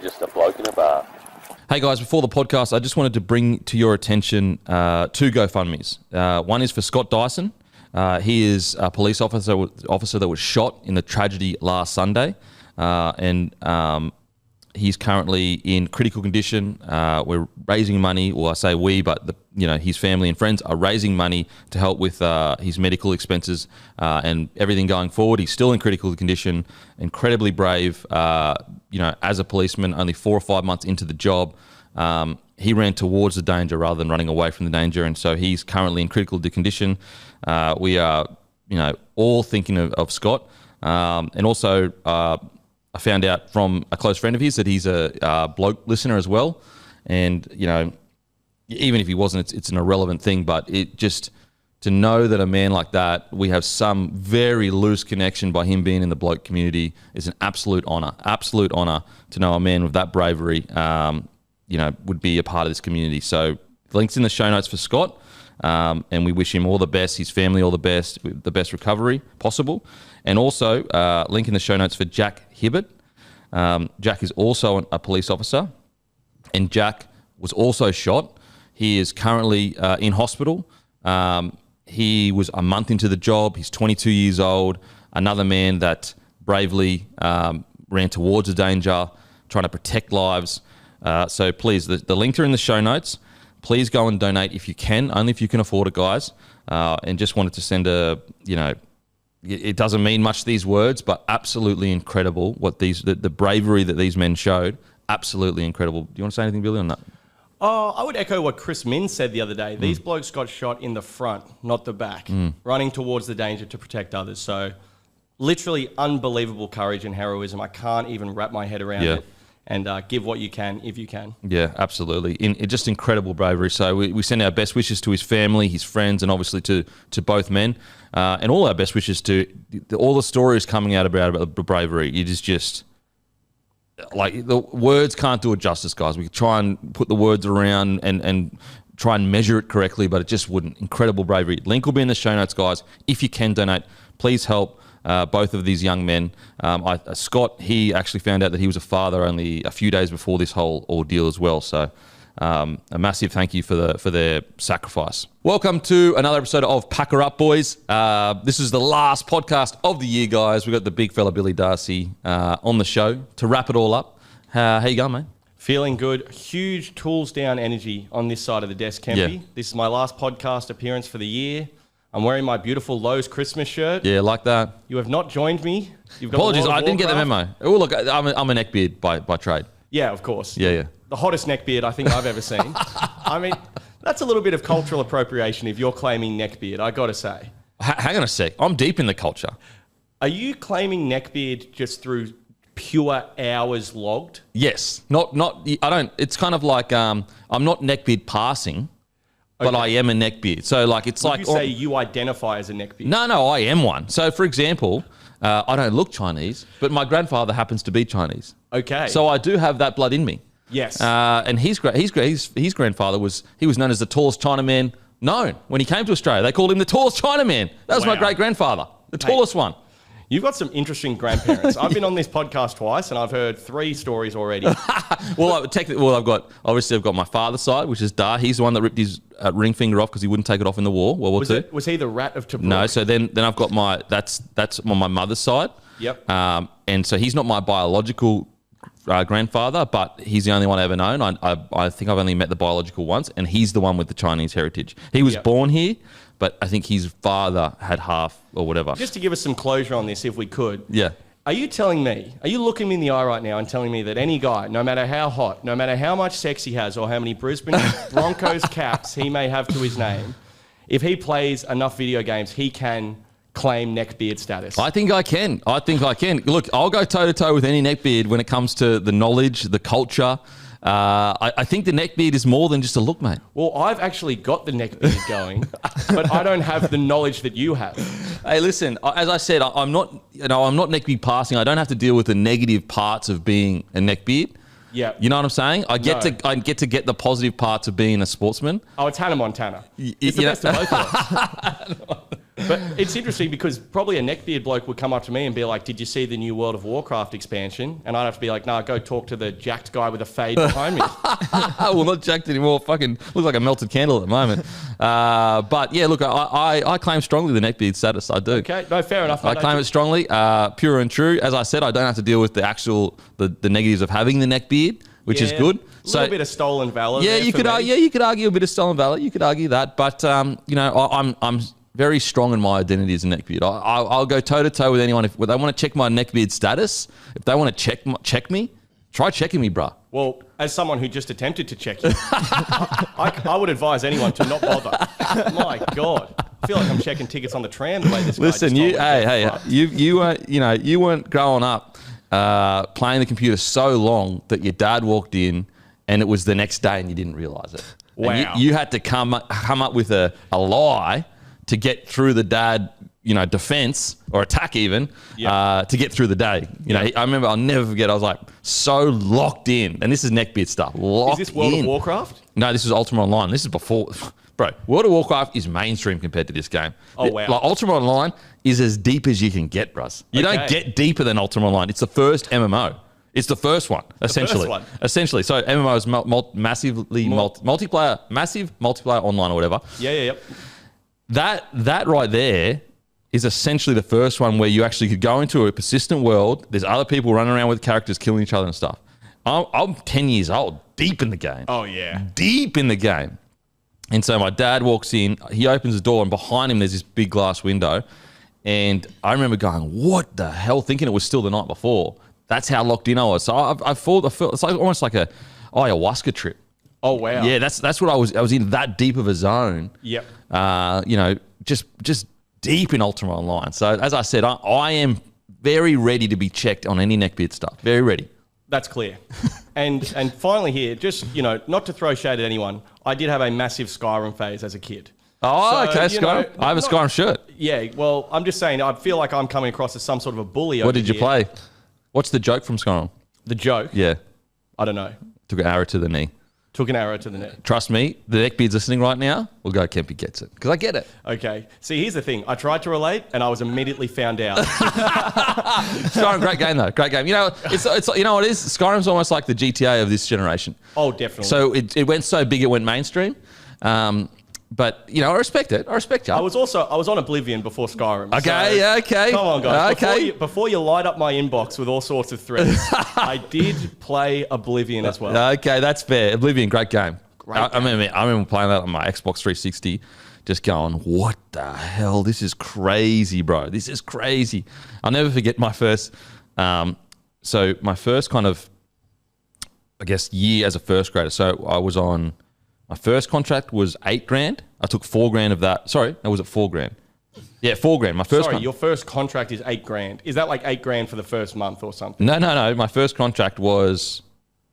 just a bloke in a bar. Hey guys, before the podcast, I just wanted to bring to your attention two GoFundMes. One is for Scott Dyson. He is a police officer that was shot in the tragedy last Sunday, and he's currently in critical condition. We're raising money, well, I say we, but his family and friends are raising money to help with his medical expenses and everything going forward. He's still in critical condition, incredibly brave. As a policeman, only 4 or 5 months into the job, he ran towards the danger rather than running away from the danger, and so he's currently in critical condition. We are, all thinking of Scott, and also I found out from a close friend of his that he's a bloke listener as well, and even if he wasn't, it's an irrelevant thing. But it just to know that a man like that, we have some very loose connection by him being in the bloke community, is an absolute honour. Absolute honour to know a man with that bravery, would be a part of this community. So links in the show notes for Scott, and we wish him all the best, his family all the best recovery possible. And also link in the show notes for Jack Hibbert. Jack is also a police officer, and Jack was also shot. He is currently in hospital. He was a month into the job. He's 22 years old. Another man that bravely ran towards the danger, trying to protect lives. So please, the links are in the show notes. Please go and donate if you can, only if you can afford it, guys. And just wanted to send it doesn't mean much, these words, but absolutely incredible what the bravery that these men showed. Absolutely incredible. Do you want to say anything, Billy, on that? Oh, I would echo what Chris Min said the other day. These blokes got shot in the front, not the back, running towards the danger to protect others. So literally unbelievable courage and heroism. I can't even wrap my head around it. And give what you can if you can. Yeah, absolutely. Just incredible bravery. So we send our best wishes to his family, his friends, and obviously to both men. And all our best wishes to all the stories coming out about the bravery. It is just like the words can't do it justice, guys. We try and put the words around and try and measure it correctly, but it just wouldn't. Incredible bravery. Link will be in the show notes, guys. If you can donate, please help both of these young men. Scott, he actually found out that he was a father only a few days before this whole ordeal as well. So a massive thank you for their sacrifice. Welcome to another episode of Pack Her Up, boys. This is the last podcast of the year, guys. We've got the big fella Billy Darcy on the show to wrap it all up. How you going, mate? Feeling good. Huge tools down energy on this side of the desk, Kempy. Yeah. This is my last podcast appearance for the year. I'm wearing my beautiful Lowe's Christmas shirt. Yeah, like that. You have not joined me. Apologies, I didn't get the memo. Oh, look, I'm a neckbeard by trade. Yeah, of course. Yeah. The hottest neckbeard I think I've ever seen. I mean, that's a little bit of cultural appropriation if you're claiming neckbeard, I got to say. Hang on a sec. I'm deep in the culture. Are you claiming neckbeard just through pure hours logged? Yes. I don't. It's kind of like I'm not neckbeard passing. But I am a neckbeard. So Would you say you identify as a neckbeard? No, I am one. So for example, I don't look Chinese, but my grandfather happens to be Chinese. Okay. So I do have that blood in me. Yes. And his grandfather was known as the tallest Chinaman known. When he came to Australia, they called him the tallest Chinaman. That was my great grandfather, the tallest one. You've got some interesting grandparents. I've been on this podcast twice, and I've heard 3 stories already. I've got my father's side, which is Dar. He's the one that ripped his ring finger off because he wouldn't take it off in the war, World War II. Was he the rat of Tobruk? No. So then I've got that's on my mother's side. Yep. And so he's not my biological grandfather, but he's the only one I ever known. I think I've only met the biological once, and he's the one with the Chinese heritage. He was born here, but I think his father had half or whatever. Just to give us some closure on this, if we could. Yeah. Are you looking me in the eye right now and telling me that any guy, no matter how hot, no matter how much sex he has or how many Brisbane Broncos caps he may have to his name, if he plays enough video games, he can claim neckbeard status? I think I can. Look, I'll go toe-to-toe with any neckbeard when it comes to the knowledge, the culture. I think the neckbeard is more than just a look, mate. Well, I've actually got the neckbeard going, but I don't have the knowledge that you have. Hey, listen, as I said, I'm not neckbeard passing. I don't have to deal with the negative parts of being a neckbeard. Yeah. You know what I'm saying? I get to get the positive parts of being a sportsman. Oh, it's Hannah Montana. It's the best of both of us. But it's interesting because probably a neckbeard bloke would come up to me and be like, did you see the new World of Warcraft expansion? And I'd have to be like, nah, go talk to the jacked guy with a fade behind me. Well, not jacked anymore. Fucking looks like a melted candle at the moment. But yeah, look, I claim strongly the neckbeard status. I do. Okay, no, fair enough. I claim it strongly, pure and true. As I said, I don't have to deal with the actual the negatives of having the neckbeard, which is good. A little bit of stolen valor. Yeah, you could argue a bit of stolen valor. You could argue that, but I'm very strong in my identity as a neckbeard. I'll go toe to toe with anyone if they want to check my neckbeard status. If they want to check me, try checking me, bruh. Well, as someone who just attempted to check you, I would advise anyone to not bother. My God, I feel like I'm checking tickets on the tram the way this guy just told me. You weren't growing up playing the computer so long that your dad walked in and it was the next day and you didn't realize it. Wow. And you had to come up with a lie to get through the dad, defense or attack even, to get through the day. I remember, I'll never forget, I was like so locked in. And this is neckbeard stuff. Locked Is this World in. of Warcraft? No, this is Ultima Online. This is before... Bro, World of Warcraft is mainstream compared to this game. Oh, wow. Like, Ultima Online is as deep as you can get, bruh. You don't get deeper than Ultima Online. It's the first MMO. It's the first one, essentially. Essentially. So MMO is massive multiplayer online or whatever. Yeah. That right there is essentially the first one where you actually could go into a persistent world. There's other people running around with characters killing each other and stuff. I'm 10 years old, deep in the game. Oh, yeah. Deep in the game. And so my dad walks in, he opens the door, and behind him there's this big glass window. And I remember going, what the hell, thinking it was still the night before. That's how locked in I was. So I felt it's like almost like a ayahuasca trip. Oh, wow. Yeah, that's what I was in that deep of a zone. Yep. Just deep in Ultima Online. So as I said, I am very ready to be checked on any neckbeard stuff. Very ready. That's clear. And finally here, just, not to throw shade at anyone, I did have a massive Skyrim phase as a kid. Oh, okay, Skyrim. I have a Skyrim shirt. Yeah, well, I'm just saying, I feel like I'm coming across as some sort of a bully. What did you play? What's the joke from Skyrim? The joke? Yeah. I don't know. Took an arrow to the knee. Took an arrow to the neck. Trust me, the neckbeard's listening right now. We'll go, Kempy gets it. Because I get it. Okay. See, here's the thing. I tried to relate and I was immediately found out. Skyrim, great game though. Great game. It's you know what it is? Skyrim's almost like the GTA of this generation. Oh, definitely. So it went so big it went mainstream. But, I respect it. I respect you. I was on Oblivion before Skyrim. Okay. Come on, guys. Okay. Before you light up my inbox with all sorts of threats, I did play Oblivion as well. Okay, that's fair. Oblivion, great game. I remember playing that on my Xbox 360, just going, what the hell? This is crazy, bro. This is crazy. I'll never forget my first, my first kind of, I guess, year as a first grader. So I was on... My first contract was $8,000. I took $4,000 of that. Sorry, was it $4,000? Yeah, $4,000. My first. Sorry, your first contract is $8,000. Is that like $8,000 for the first month or something? No. My first contract was,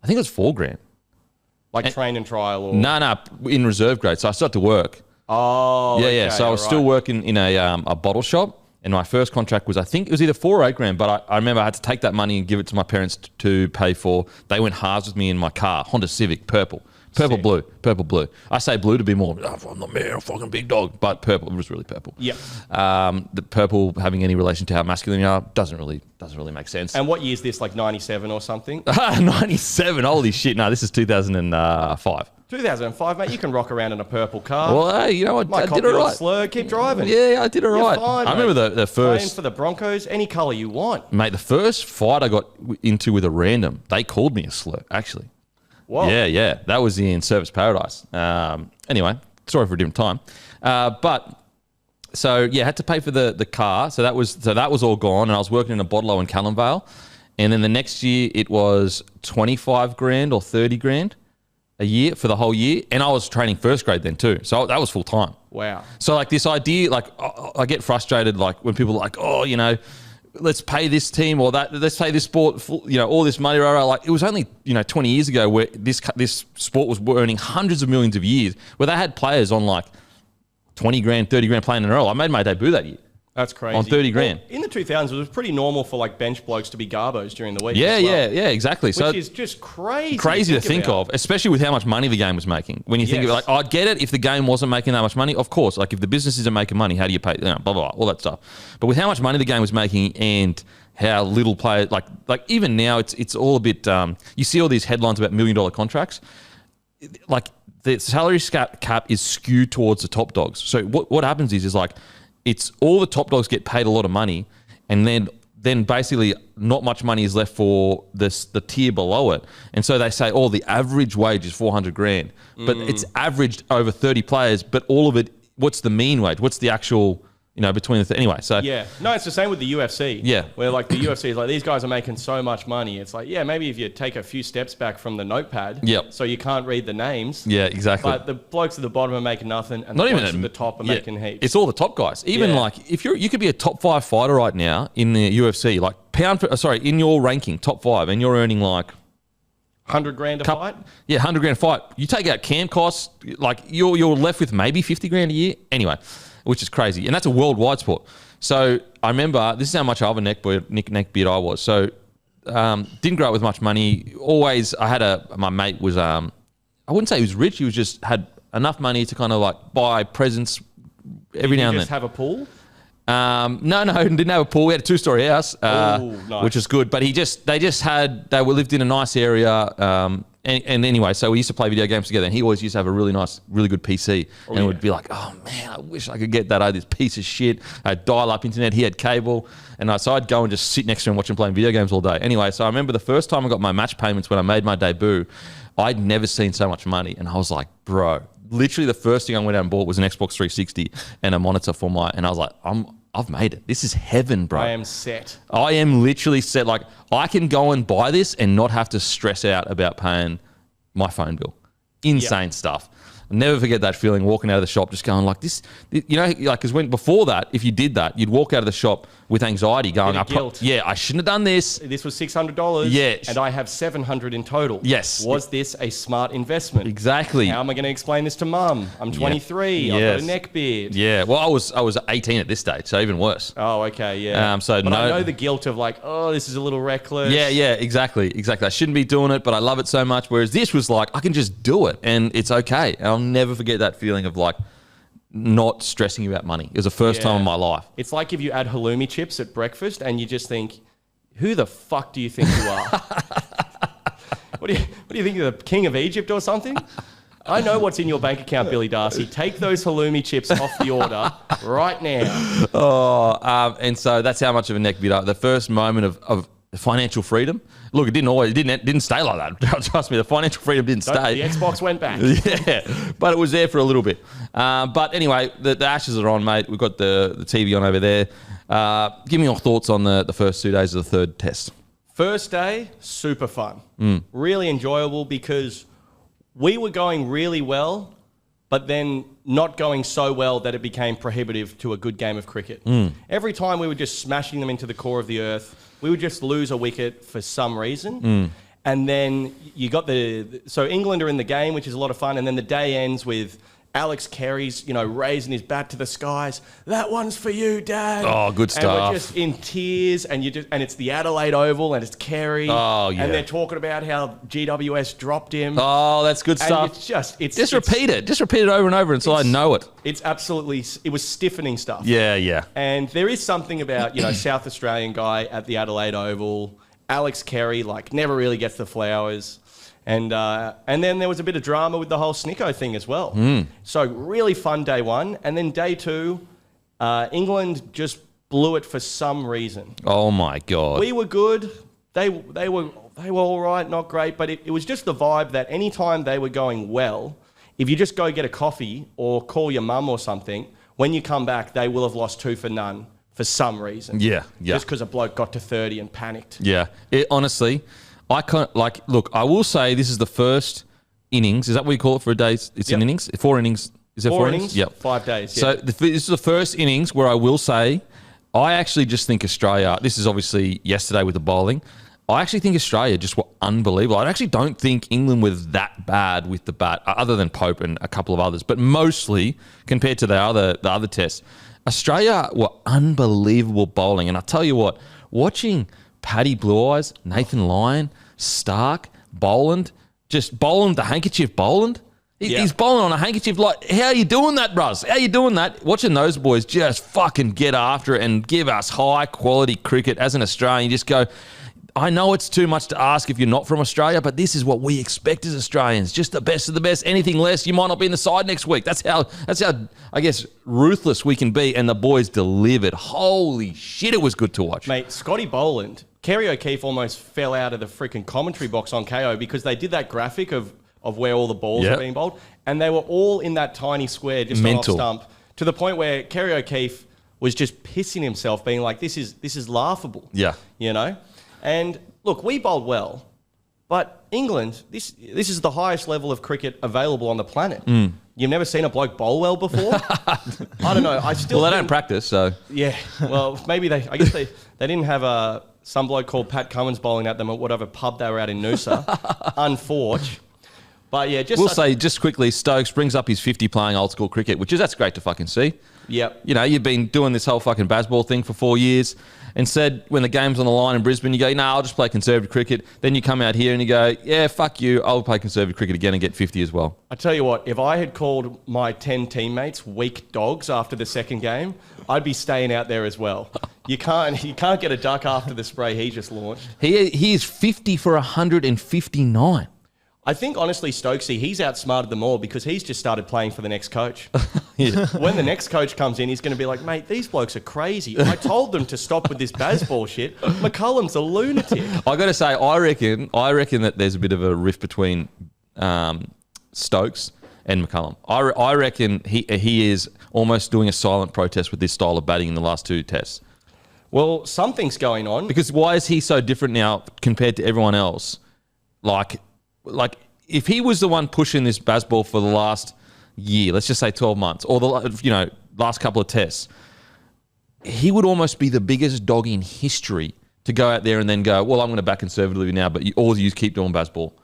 I think it was $4,000. Like train and trial or? No, in reserve grade. So I started to work. Oh, yeah. Okay, So I was still working in a bottle shop, and my first contract was, I think it was either $4,000 or $8,000. But I remember I had to take that money and give it to my parents to pay for. They went halves with me in my car, Honda Civic, purple. Purple, blue. I say blue to be more, I'm the man, I'm fucking big dog, but purple, it was really purple. Yep. The purple having any relation to how masculine you are doesn't really make sense. And what year is this, like 97 or something? 97, holy shit. No, this is 2005. 2005, mate, you can rock around in a purple car. Well, hey, you know what, I did it right. Slur, keep driving. Yeah, I did it right. Fine, I remember the first... Playing for the Broncos, any colour you want. Mate, the first fight I got into with a random, they called me a slur, actually. Whoa. Yeah. That was in Service Paradise. Anyway, sorry for a different time. But had to pay for the car. So that was all gone. And I was working in a bottle in Callumvale. And then the next year it was $25,000 or $30,000 a year for the whole year. And I was training first grade then too. So that was full time. Wow. So like this idea, like I get frustrated like when people are like, let's pay this team or that. Let's pay this sport, all this money. Like it was only 20 years ago where this sport was earning hundreds of millions of years, where they had players on like $20,000, $30,000 playing in a row. I made my debut that year. That's crazy. On 30 grand. Well, in the 2000s, it was pretty normal for like bench blokes to be garbos during the week. Yeah, as well, yeah, exactly. Which is just crazy. Crazy to think of, especially with how much money the game was making. When you think of it, like, I'd get it if the game wasn't making that much money. Of course, like if the business isn't making money, how do you pay? You know, blah, blah, blah, all that stuff. But with how much money the game was making and how little players, like even now, it's all a bit. You see all these headlines about $1 million contracts. Like the salary cap is skewed towards the top dogs. So what happens is like it's all the top dogs get paid a lot of money, and then basically not much money is left for the tier below it. And so they say, the average wage is 400 grand, but it's averaged over 30 players. But all of it, what's the mean wage? What's the actual? Between anyway, so yeah, no, it's the same with the UFC. Yeah, where like the UFC is like these guys are making so much money. It's like maybe if you take a few steps back from the notepad, so you can't read the names. Yeah, exactly. But the blokes at the bottom are making nothing, and the blokes at the top are making heaps. It's all the top guys. Even like if you could be a top 5 fighter right now in the UFC, like in your ranking top 5, and you're earning like 100 grand a fight. Yeah, 100 grand a fight. You take out camp costs, like you're left with maybe 50 grand a year. Anyway. Which is crazy. And that's a worldwide sport. So I remember, this is how much of a neckbeard I was. So didn't grow up with much money. Always, my mate was, I wouldn't say he was rich. He was just had enough money to kind of like buy presents every now and then. Did you just have a pool? No, didn't have a pool. We had a 2-story house, nice. Which was good. But they lived in a nice area. And anyway, so we used to play video games together, and he always used to have a really good PC. And it would be like, oh man, I wish I could get that. I had this piece of shit. I had dial-up internet. He had cable. And so I'd go and just sit next to him, watch him playing video games all day. Anyway, so I remember the first time I got my match payments when I made my debut, I'd never seen so much money. And I was like, bro, literally the first thing I went out and bought was an Xbox 360 and a monitor for and I was like, I've made it. This is heaven, bro. I am set. I am literally set. Like, I can go and buy this and not have to stress out about paying my phone bill. Insane stuff. I'll never forget that feeling walking out of the shop just going like this, like, because before that, if you did that, you'd walk out of the shop with anxiety going, guilt. I shouldn't have done this. This was $600. Yeah. And I have $700 in total. Yes. Was this a smart investment? Exactly. How am I going to explain this to mum? I'm 23. Yes. I've got a neck beard. Yeah. Well, I was 18 at this stage, so even worse. Oh, okay. Yeah. But I know the guilt of like, this is a little reckless. Yeah. Exactly. I shouldn't be doing it, but I love it so much. Whereas this was like, I can just do it and it's okay. And I'll never forget that feeling of like not stressing about money. It was the first time in my life. It's like if you add halloumi chips at breakfast and you just think, who the fuck do you think you are? What do you think, you're the king of Egypt or something? I know what's in your bank account, Billy Darcy. Take those halloumi chips off the order right now. And so that's how much of a neck beat up. The first moment of financial freedom. Look, it didn't stay like that. Trust me, the financial freedom didn't stay. The Xbox went back. Yeah, but it was there for a little bit. But anyway, the Ashes are on, mate. We've got the TV on over there. Give me your thoughts on the first 2 days of the third test. First day, super fun. Really enjoyable because we were going really well, but then not going so well that it became prohibitive to a good game of cricket. Every time we were just smashing them into the core of the earth, we would just lose a wicket for some reason. And then you got so England are in the game, which is a lot of fun. And then the day ends with Alex Carey's, raising his bat to the skies. That one's for you, Dad. Oh, good stuff. And we're just in tears, and it's the Adelaide Oval, and it's Carey. Oh, yeah. And they're talking about how GWS dropped him. Oh, that's good stuff. It's just repeat it. Just repeat it over and over until I know it. It's absolutely. It was stiffening stuff. Yeah. And there is something about South Australian guy at the Adelaide Oval, Alex Carey, like never really gets the flowers. And then there was a bit of drama with the whole Snicko thing as well. So really fun day one. And then day two, England just blew it for some reason. Oh, my God. We were good. They were all right, not great. But it was just the vibe that anytime they were going well, if you just go get a coffee or call your mum or something, when you come back, they will have lost 2-0 for some reason. Yeah. Just because a bloke got to 30 and panicked. Yeah. Honestly... I can't, look, I will say this is the first innings. Is that what you call it for a day? It's an innings? 4 innings. Is there 4 innings? Yep. 5 days. So this is the first innings where I will say, I actually just think Australia, this is obviously yesterday with the bowling, I actually think Australia just were unbelievable. I actually don't think England was that bad with the bat, other than Pope and a couple of others, but mostly compared to the other tests. Australia were unbelievable bowling. And I tell you what, watching Paddy Blue Eyes, Nathan Lyon, Stark, Boland, just Boland, the handkerchief Boland. He's bowling on a handkerchief. Like, how are you doing that, Russ? How are you doing that? Watching those boys just fucking get after it and give us high quality cricket as an Australian. You just go, I know it's too much to ask if you're not from Australia, but this is what we expect as Australians. Just the best of the best. Anything less, you might not be in the side next week. That's how I guess, ruthless we can be. And the boys delivered. Holy shit, it was good to watch. Mate, Scotty Boland, Kerry O'Keefe almost fell out of the freaking commentary box on KO because they did that graphic of where all the balls were being bowled, and they were all in that tiny square just on off stump, to the point where Kerry O'Keefe was just pissing himself, being like, this is laughable. Yeah. You know? And look, we bowled well, but England, this is the highest level of cricket available on the planet. You've never seen a bloke bowl well before? I don't know. Well, they don't practice, so. Yeah. Well, maybe I guess they didn't have some bloke called Pat Cummins bowling at them at whatever pub they were at in Noosa. Unfortunate. But yeah, we'll say just quickly, Stokes brings up his 50 playing old school cricket, that's great to fucking see. Yep. You know, you've been doing this whole fucking baseball thing for 4 years, and said when the game's on the line in Brisbane, you go, nah, I'll just play conservative cricket. Then you come out here and you go, yeah, fuck you, I'll play conservative cricket again and get 50 as well. I tell you what, if I had called my 10 teammates weak dogs after the second game, I'd be staying out there as well. You can't get a duck after the spray he just launched. He is 50 for 159. I think, honestly, Stokesy, he's outsmarted them all because he's just started playing for the next coach. Yeah. When the next coach comes in, he's going to be like, mate, these blokes are crazy. I told them to stop with this baseball shit. McCullum's a lunatic. I got to say, I reckon that there's a bit of a rift between Stokes and McCullum. I reckon he is almost doing a silent protest with this style of batting in the last 2 tests. Well, something's going on. Because why is he so different now compared to everyone else? Like if he was the one pushing this baseball for the last year, let's just say 12 months, or the last couple of tests, he would almost be the biggest dog in history to go out there and then go, well, I'm going to back conservatively now, but all you keep doing baseball.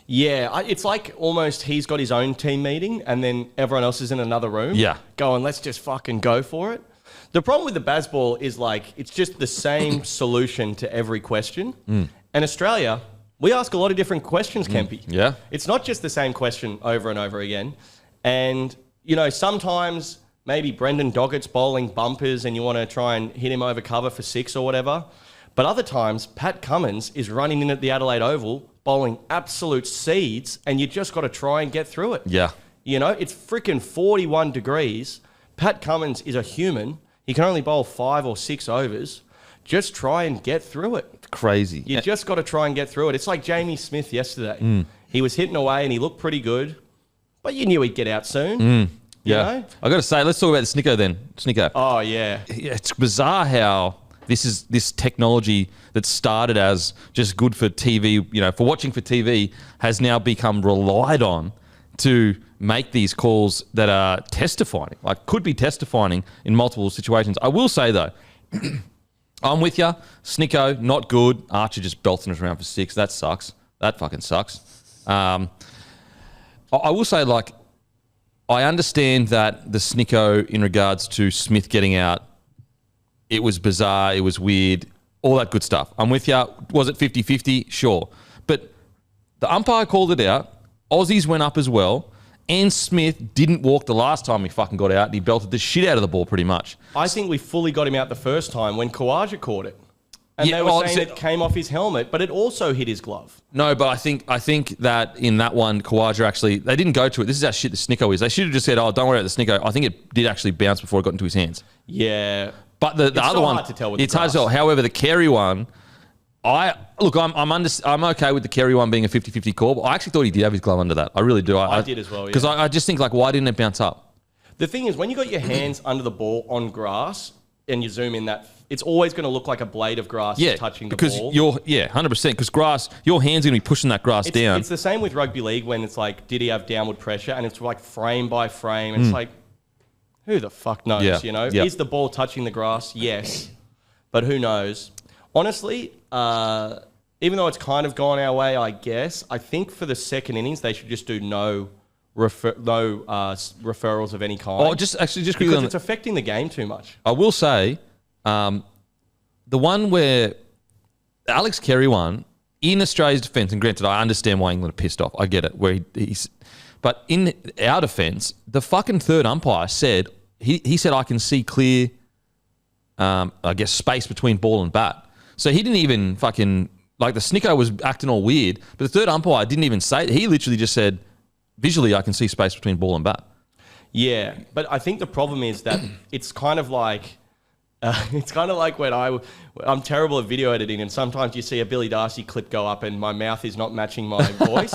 Yeah, it's like almost he's got his own team meeting and then everyone else is in another room. Yeah. Going, let's just fucking go for it. The problem with the baseball is it's just the same solution to every question. And Australia, we ask a lot of different questions, Kempy. Yeah. It's not just the same question over and over again. And, sometimes maybe Brendan Doggett's bowling bumpers and you want to try and hit him over cover for 6 or whatever. But other times, Pat Cummins is running in at the Adelaide Oval, bowling absolute seeds, and you just got to try and get through it. Yeah. It's freaking 41 degrees. Pat Cummins is a human. He can only bowl 5 or 6 overs. Just try and get through it. Crazy. You just got to try and get through it. It's like Jamie Smith yesterday. He was hitting away and he looked pretty good, but you knew he'd get out soon. Yeah. I got to say, let's talk about the Snicko then. Snicko. Oh, yeah. It's bizarre how this technology that started as just good for TV, for watching for TV, has now become relied on to make these calls that are testifying, could be testifying in multiple situations. I will say, though, I'm with you. Snicko, not good. Archer just belting us around for 6. That sucks. That fucking sucks. I will say, I understand that the Snicko in regards to Smith getting out, it was bizarre, it was weird, all that good stuff. I'm with you. Was it 50-50? Sure. But the umpire called it out. Aussies went up as well. And Smith didn't walk the last time he fucking got out, and he belted the shit out of the ball pretty much. I think we fully got him out the first time when Khawaja caught it. And they were saying it came off his helmet, but it also hit his glove. No, but I think that in that one, Khawaja actually, they didn't go to it. This is how shit the Snicko is. They should have just said, oh, don't worry about the Snicko. I think it did actually bounce before it got into his hands. Yeah. But the other one, hard to tell with it's hard to tell. However, the Carey one, I'm okay with the Carey one being a 50-50 call, but I actually thought he did have his glove under that. I really do. I did as well, yeah. Because I just think, why didn't it bounce up? The thing is, when you got your hands under the ball on grass and you zoom in it's always going to look like a blade of grass touching the ball. 100%. Because grass, your hand's going to be pushing that grass down. It's the same with rugby league when it's did he have downward pressure? And it's frame by frame. It's who the fuck knows, Is the ball touching the grass? Yes. But who knows? Honestly, even though it's kind of gone our way, I guess, I think for the second innings, they should just do no referrals of any kind. Oh, just quickly because it's affecting the game too much. I will say, the one where Alex Carey won in Australia's defence, and granted, I understand why England are pissed off. I get it. But in our defence, the fucking third umpire said he said I can see clear, I guess, space between ball and bat. So he didn't even fucking, like, the snicko was acting all weird, but the third umpire didn't even say it. He literally just said, visually, I can see space between ball and bat. Yeah, but I think the problem is that it's kind of like when I'm terrible at video editing, and sometimes you see a Billy Darcy clip go up and my mouth is not matching my voice.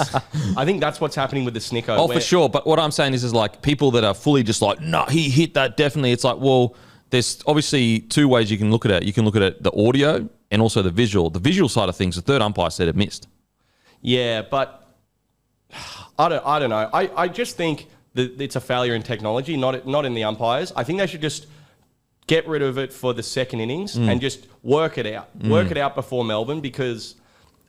I think that's what's happening with the snicko. Oh, for sure. But what I'm saying is like people that are fully just like, no, he hit that definitely. It's like, well, there's obviously two ways you can look at it. You can look at it, the audio and also the visual. The visual side of things, the third umpire said it missed. Yeah, but I don't know. I just think that it's a failure in technology, not in the umpires. I think they should just get rid of it for the second innings and just work it out. Work it out before Melbourne, because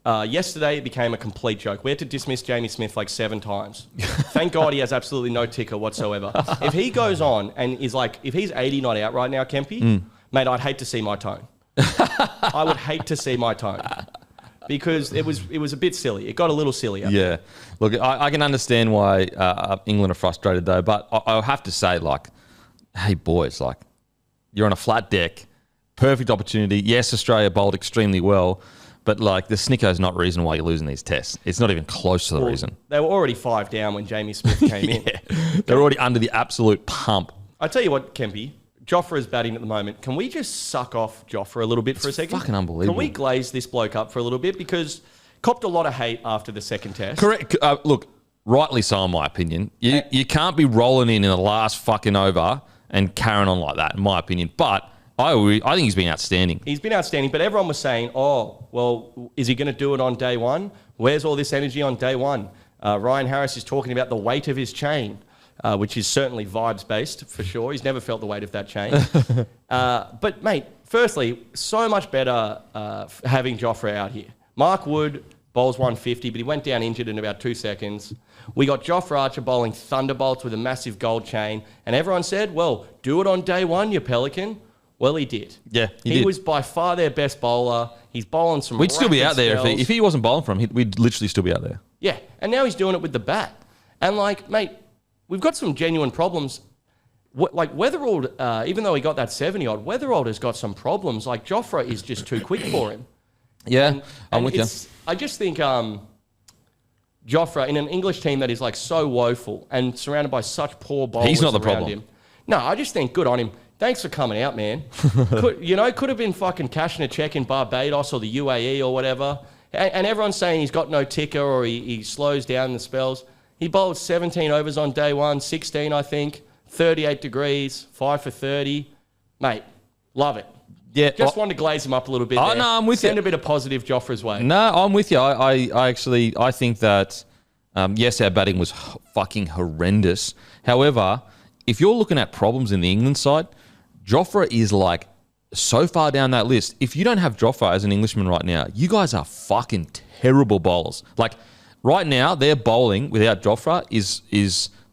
yesterday it became a complete joke. We had to dismiss Jamie Smith like 7 times. Thank God he has absolutely no ticker whatsoever. If he goes on and is like, if he's 80 not out right now, Kempy, mate, I'd hate to see my tone. I would hate to see my tone. Because it was a bit silly. It got a little silly. Yeah. Look, I can understand why England are frustrated though, but I'll have to say, like, hey boys, like, you're on a flat deck, perfect opportunity. Yes, Australia bowled extremely well, but like the snicko's not reason why you're losing these tests. It's not even close to the reason. They were already 5 down when Jamie Smith came in. They're already under the absolute pump. I tell you what, Kempy, Jofra is batting at the moment. Can we just suck off Jofra a little bit for a second? Fucking unbelievable. Can we glaze this bloke up for a little bit? Because copped a lot of hate after the second test. Correct. Look, rightly so in my opinion. You can't be rolling in the last fucking over and carrying on like that, in my opinion. But I think he's been outstanding. He's been outstanding, but everyone was saying, oh, well, is he going to do it on day one? Where's all this energy on day one? Ryan Harris is talking about the weight of his chain, which is certainly vibes-based for sure. He's never felt the weight of that chain. But, mate, firstly, so much better having Jofra out here. Mark Wood bowls 150, but he went down injured in about 2 seconds. We got Jofra Archer bowling thunderbolts with a massive gold chain, and everyone said, well, do it on day one, you Pelican. Well, he did. Yeah, he did. Was by far their best bowler. He's bowling some We'd still be out there. spells. If he wasn't bowling for him, we'd literally still be out there. Yeah, and now he's doing it with the bat. And, like, mate, we've got some genuine problems. Like, Weatherald, even though he got that 70-odd, Weatherald has got some problems. Like, Jofra is just too quick for him. Yeah, I'm with you. I just think Jofra, in an English team that is like so woeful and surrounded by such poor bowlers he's not the around problem. him. No, I just think good on him. Thanks for coming out, man. Could have been fucking cashing a check in Barbados or the UAE or whatever. And everyone's saying he's got no ticker or he slows down the spells. He bowled 17 overs on day one, 16, I think, 38 degrees, 5 for 30. Mate, love it. Yeah, Just wanted to glaze him up a little bit. Oh, no, I'm with you. Send a bit of positive Jofra's way. No, I'm with you. I think that, yes, our batting was fucking horrendous. However, if you're looking at problems in the England side, Jofra is like so far down that list. If you don't have Jofra as an Englishman right now, you guys are fucking terrible bowlers. Like right now, their bowling without Jofra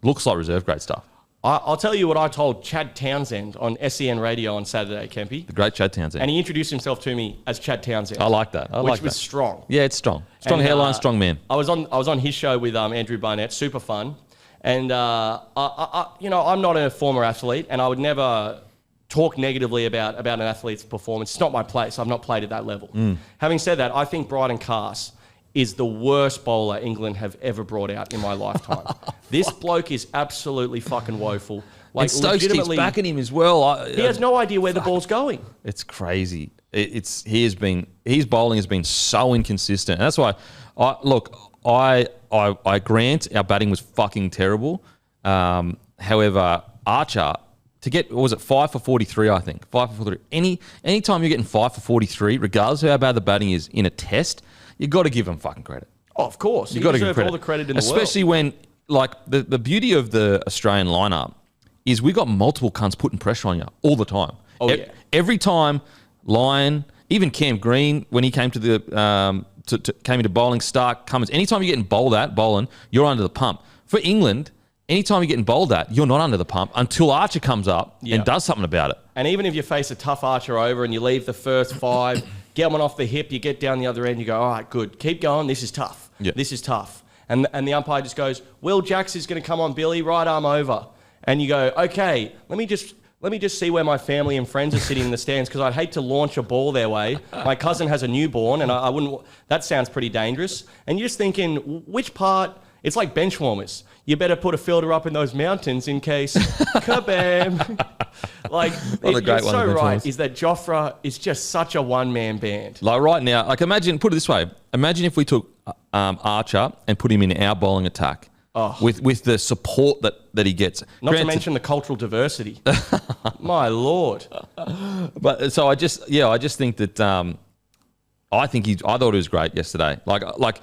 looks like reserve grade stuff. I'll tell you what I told Chad Townsend on SEN radio on Saturday, Kempy. The great Chad Townsend. And he introduced himself to me as Chad Townsend. I like that. Which was strong. Yeah, it's strong. Strong hairline, strong man. I was on his show with Andrew Barnett, super fun. And, I'm not a former athlete, and I would never talk negatively about an athlete's performance. It's not my place. I've not played at that level. Having said that, I think Bryden Cass is the worst bowler England have ever brought out in my lifetime. This bloke is absolutely fucking woeful. Like, and Stokes keeps backing him as well. He has no idea where the ball's going. It's crazy. His bowling has been so inconsistent. And that's why I grant our batting was fucking terrible. However, Archer to get, what was it, 5 for 43, I think. 5 for 43. Any time you're getting 5 for 43, regardless of how bad the batting is in a test, you've got to give him fucking credit. Oh, of course. You've got to give him all the credit in the world. Especially when, like, the beauty of the Australian lineup is we got multiple cunts putting pressure on you all the time. Oh, yeah. Every time, Lyon, even Cam Green, when he came to the came into bowling, Stark, Cummins, anytime you're getting bowling, you're under the pump. For England, anytime you're getting bowled at, you're not under the pump until Archer comes up and does something about it. And even if you face a tough Archer over and you leave the first 5, get one off the hip, you get down the other end, you go, all right, good, keep going, this is tough. Yeah. This is tough. And the umpire just goes, Will Jacks is going to come on Billy, right arm over. And you go, okay, let me just see where my family and friends are sitting in the stands, because I'd hate to launch a ball their way. My cousin has a newborn, and I wouldn't. That sounds pretty dangerous. And you're just thinking, which part? It's like bench warmers. You better put a fielder up in those mountains in case kabam. Like, it's so right. Is that Jofra is just such a one-man band. Like right now, like imagine, put it this way: imagine if we took Archer and put him in our bowling attack. With the support that he gets. Not to mention the cultural diversity. My Lord. But so I just think that I thought he was great yesterday. Like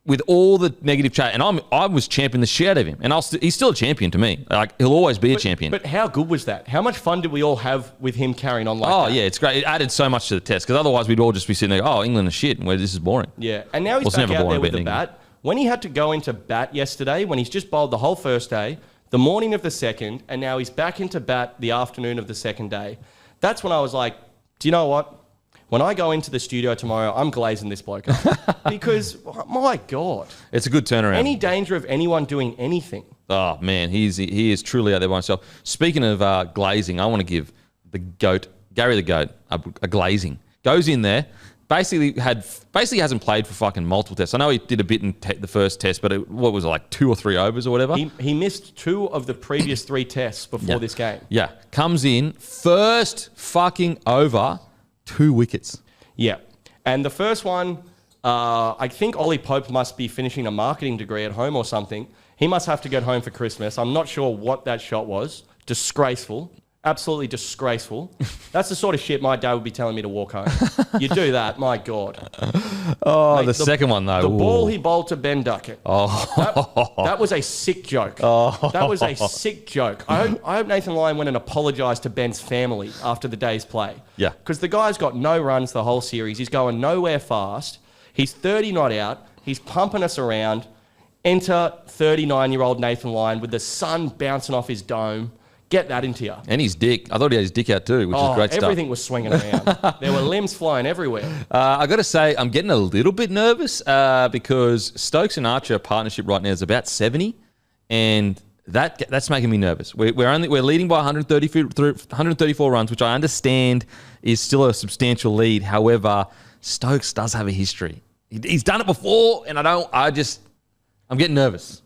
with all the negative chat, and I was championing the shit out of him, and he's still a champion to me. Like he'll always be a champion. But how good was that? How much fun did we all have with him carrying on like that? Oh yeah, it's great. It added so much to the test, because otherwise we'd all just be sitting there, oh, England is shit, and this is boring. Yeah, and now he's back out there with the bat. When he had to go into bat yesterday, when he's just bowled the whole first day, the morning of the second, and now he's back into bat the afternoon of the second day, that's when I was like, do you know what? When I go into the studio tomorrow, I'm glazing this bloke up. Because, my God. It's a good turnaround. Any danger of anyone doing anything. Oh, man, he is truly out there by himself. Speaking of glazing, I want to give the GOAT, Gary the GOAT, a glazing. Goes in there. Basically hasn't played for fucking multiple tests. I know he did a bit in the first test, but what was it, like 2 or 3 overs or whatever? He missed 2 of the previous 3 tests before this game. Yeah. Comes in, first fucking over, 2 wickets. Yeah. And the first one, I think Ollie Pope must be finishing a marketing degree at home or something. He must have to get home for Christmas. I'm not sure what that shot was. Disgraceful. Absolutely disgraceful. That's the sort of shit my dad would be telling me to walk home. You do that, my God. Oh, mate, the second one, though. The ball he bowled to Ben Duckett. Oh. That was a sick joke. Oh. That was a sick joke. I hope Nathan Lyon went and apologised to Ben's family after the day's play. Yeah. Because the guy's got no runs the whole series. He's going nowhere fast. He's 30 not out. He's pumping us around. Enter 39-year-old Nathan Lyon with the sun bouncing off his dome. Get that into you. And his dick. I thought he had his dick out too, which is great stuff. Everything was swinging around. There were limbs flying everywhere. I got to say, I'm getting a little bit nervous because Stokes and Archer partnership right now is about 70, and that's making me nervous. We're leading by 134 runs, which I understand is still a substantial lead. However, Stokes does have a history. He's done it before, and I'm getting nervous.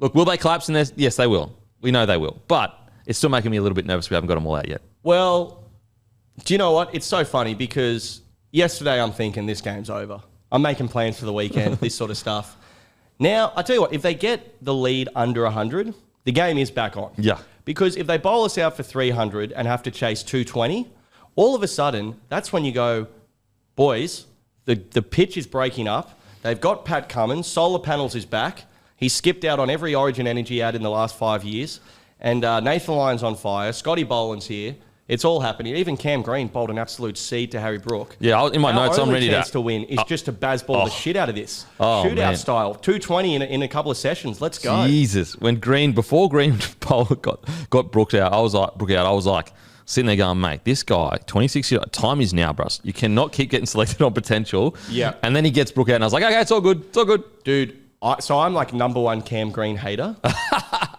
Look, will they collapse in this? Yes, they will. We know they will, but it's still making me a little bit nervous. We haven't got them all out yet. Well, do you know what? It's so funny because yesterday I'm thinking this game's over. I'm making plans for the weekend, this sort of stuff. Now, I tell you what, if they get the lead under 100, the game is back on. Yeah. Because if they bowl us out for 300 and have to chase 220, all of a sudden, that's when you go, boys, the pitch is breaking up. They've got Pat Cummins. Solar Panels is back. He's skipped out on every Origin energy ad in the last 5 years. And Nathan Lyon's on fire. Scotty Boland's here. It's all happening. Even Cam Green bowled an absolute seed to Harry Brook. Yeah, in my notes, I'm ready to... Our only chance to win is just to ball the shit out of this. Shootout style. 220 in a couple of sessions. Let's go. Jesus. Before Green got Brook out, I was like, sitting there going, mate, this guy, 26 years, time is now, bruh. You cannot keep getting selected on potential. Yeah. And then he gets Brook out, and I was like, okay, it's all good. It's all good. Dude, so I'm like #1 Cam Green hater.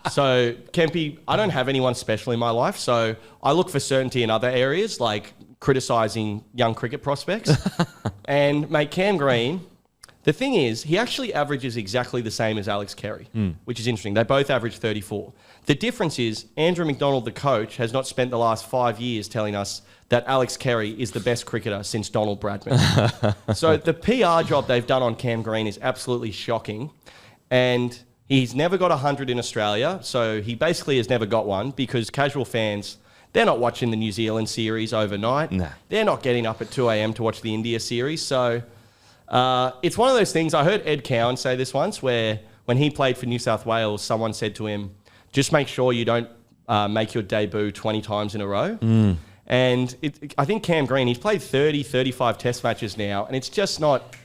So, Kempy, I don't have anyone special in my life, so I look for certainty in other areas, like criticising young cricket prospects. And, mate, Cam Green, the thing is, he actually averages exactly the same as Alex Carey, which is interesting. They both average 34. The difference is Andrew McDonald, the coach, has not spent the last 5 years telling us that Alex Carey is the best cricketer since Donald Bradman. So the PR job they've done on Cam Green is absolutely shocking. And he's never got 100 in Australia, so he basically has never got one because casual fans, they're not watching the New Zealand series overnight. Nah. They're not getting up at 2 a.m. to watch the India series. So it's one of those things. I heard Ed Cowan say this once where when he played for New South Wales, someone said to him, just make sure you don't make your debut 20 times in a row. And I think Cam Green, he's played 30, 35 test matches now, and it's just not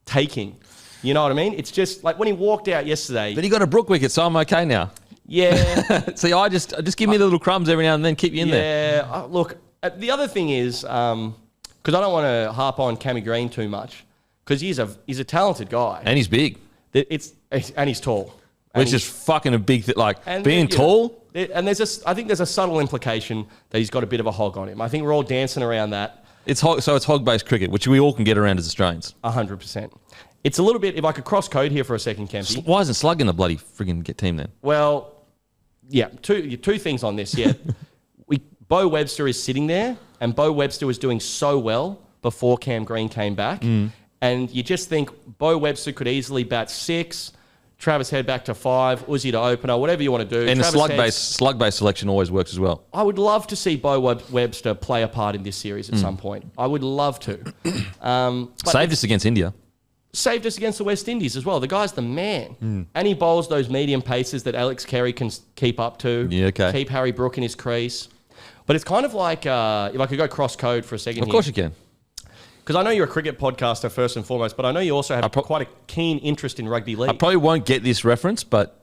taking. You know what I mean? It's just like when he walked out yesterday. But he got a Brook wicket, so I'm okay now. Yeah. See, just give me the little crumbs every now and then, keep you in there. Yeah. Look, the other thing is, because I don't want to harp on Cammy Green too much, because he's a talented guy. And he's big. And he's tall. Which is fucking a big thing. Like, being tall. And I think there's a subtle implication that he's got a bit of a hog on him. I think we're all dancing around that. So it's hog-based cricket, which we all can get around as Australians. 100%. It's a little bit, if I could cross code here for a second, Kempy. Why isn't Slug in the bloody friggin' team then? Well, yeah, two things on this. Yeah, Bo Webster is sitting there, and Bo Webster was doing so well before Cam Green came back. And you just think Bo Webster could easily bat 6, Travis Head back to 5, Uzi to opener, whatever you want to do. And Travis the slug-based selection always works as well. I would love to see Bo Webster play a part in this series at some point. I would love to. Saved us against India. Saved us against the West Indies as well. The guy's the man. And he bowls those medium paces that Alex Carey can keep up to. Yeah, okay. Keep Harry Brook in his crease. But it's kind of like, if I could go cross-code for a second Of course you can. Because I know you're a cricket podcaster first and foremost, but I know you also have quite a keen interest in rugby league. I probably won't get this reference, but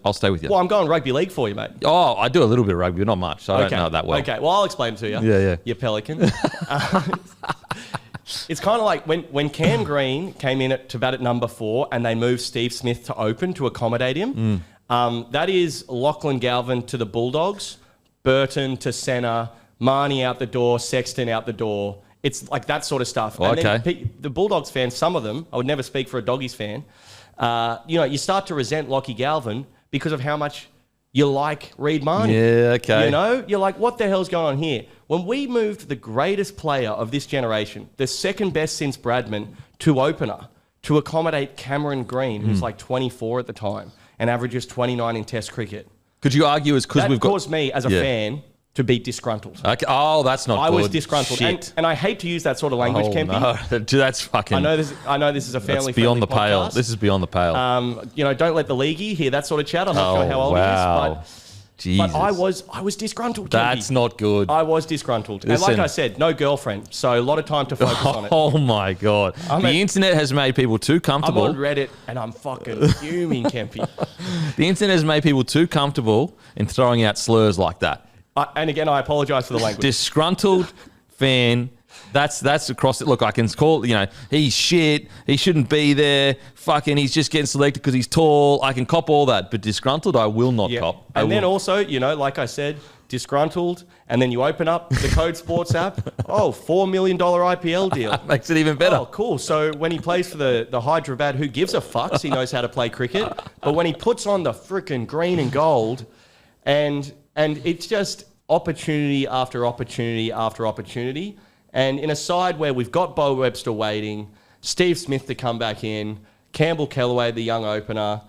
I'll stay with you. Well, I'm going rugby league for you, mate. Oh, I do a little bit of rugby, but not much. So I don't know it that well. Okay, well, I'll explain it to you. Yeah. You pelican. It's kind of like when Cam Green came in to bat at number 4 and they moved Steve Smith to open to accommodate him. That is Lachlan Galvin to the Bulldogs, Burton to centre, Marnie out the door, Sexton out the door. It's like that sort of stuff. Oh, and okay. then the Bulldogs fans, some of them, I would never speak for a Doggies fan, you start to resent Lockie Galvin because of how much you like Reid Marnie. Yeah, okay. You're like, what the hell's going on here? When we moved the greatest player of this generation, the second best since Bradman, to opener, to accommodate Cameron Green, who's like 24 at the time, and averages 29 in Test cricket. Could you argue it's because we've got... That caused me, as a fan, to be disgruntled. Okay. Oh, that's not good. I was disgruntled. And I hate to use that sort of language, Kempy. No. That's fucking... I know this is a family-friendly beyond the pale. podcast. This is beyond the pale. Don't let the leaguey hear that sort of chat. I'm not sure how old he is, but I was disgruntled, Kempy. That's not good. I was disgruntled. And like I said, no girlfriend, so a lot of time to focus on it. Oh, my God. The internet has made people too comfortable. I'm on Reddit, and I'm fucking fuming, Kempy. The internet has made people too comfortable in throwing out slurs like that. And again, I apologise for the language. Disgruntled fan... That's across it. Look, I can call, he's shit. He shouldn't be there. Fucking, he's just getting selected because he's tall. I can cop all that. But disgruntled, I will not cop. And then also, like I said, disgruntled. And then you open up the Code Sports app. Oh, $4 million IPL deal. Makes it even better. Oh, cool. So when he plays for the Hyderabad, who gives a fuck? He knows how to play cricket. But when he puts on the freaking green and gold, and it's just opportunity after opportunity after opportunity. And in a side where we've got Bo Webster waiting, Steve Smith to come back in, Campbell Kellaway, the young opener,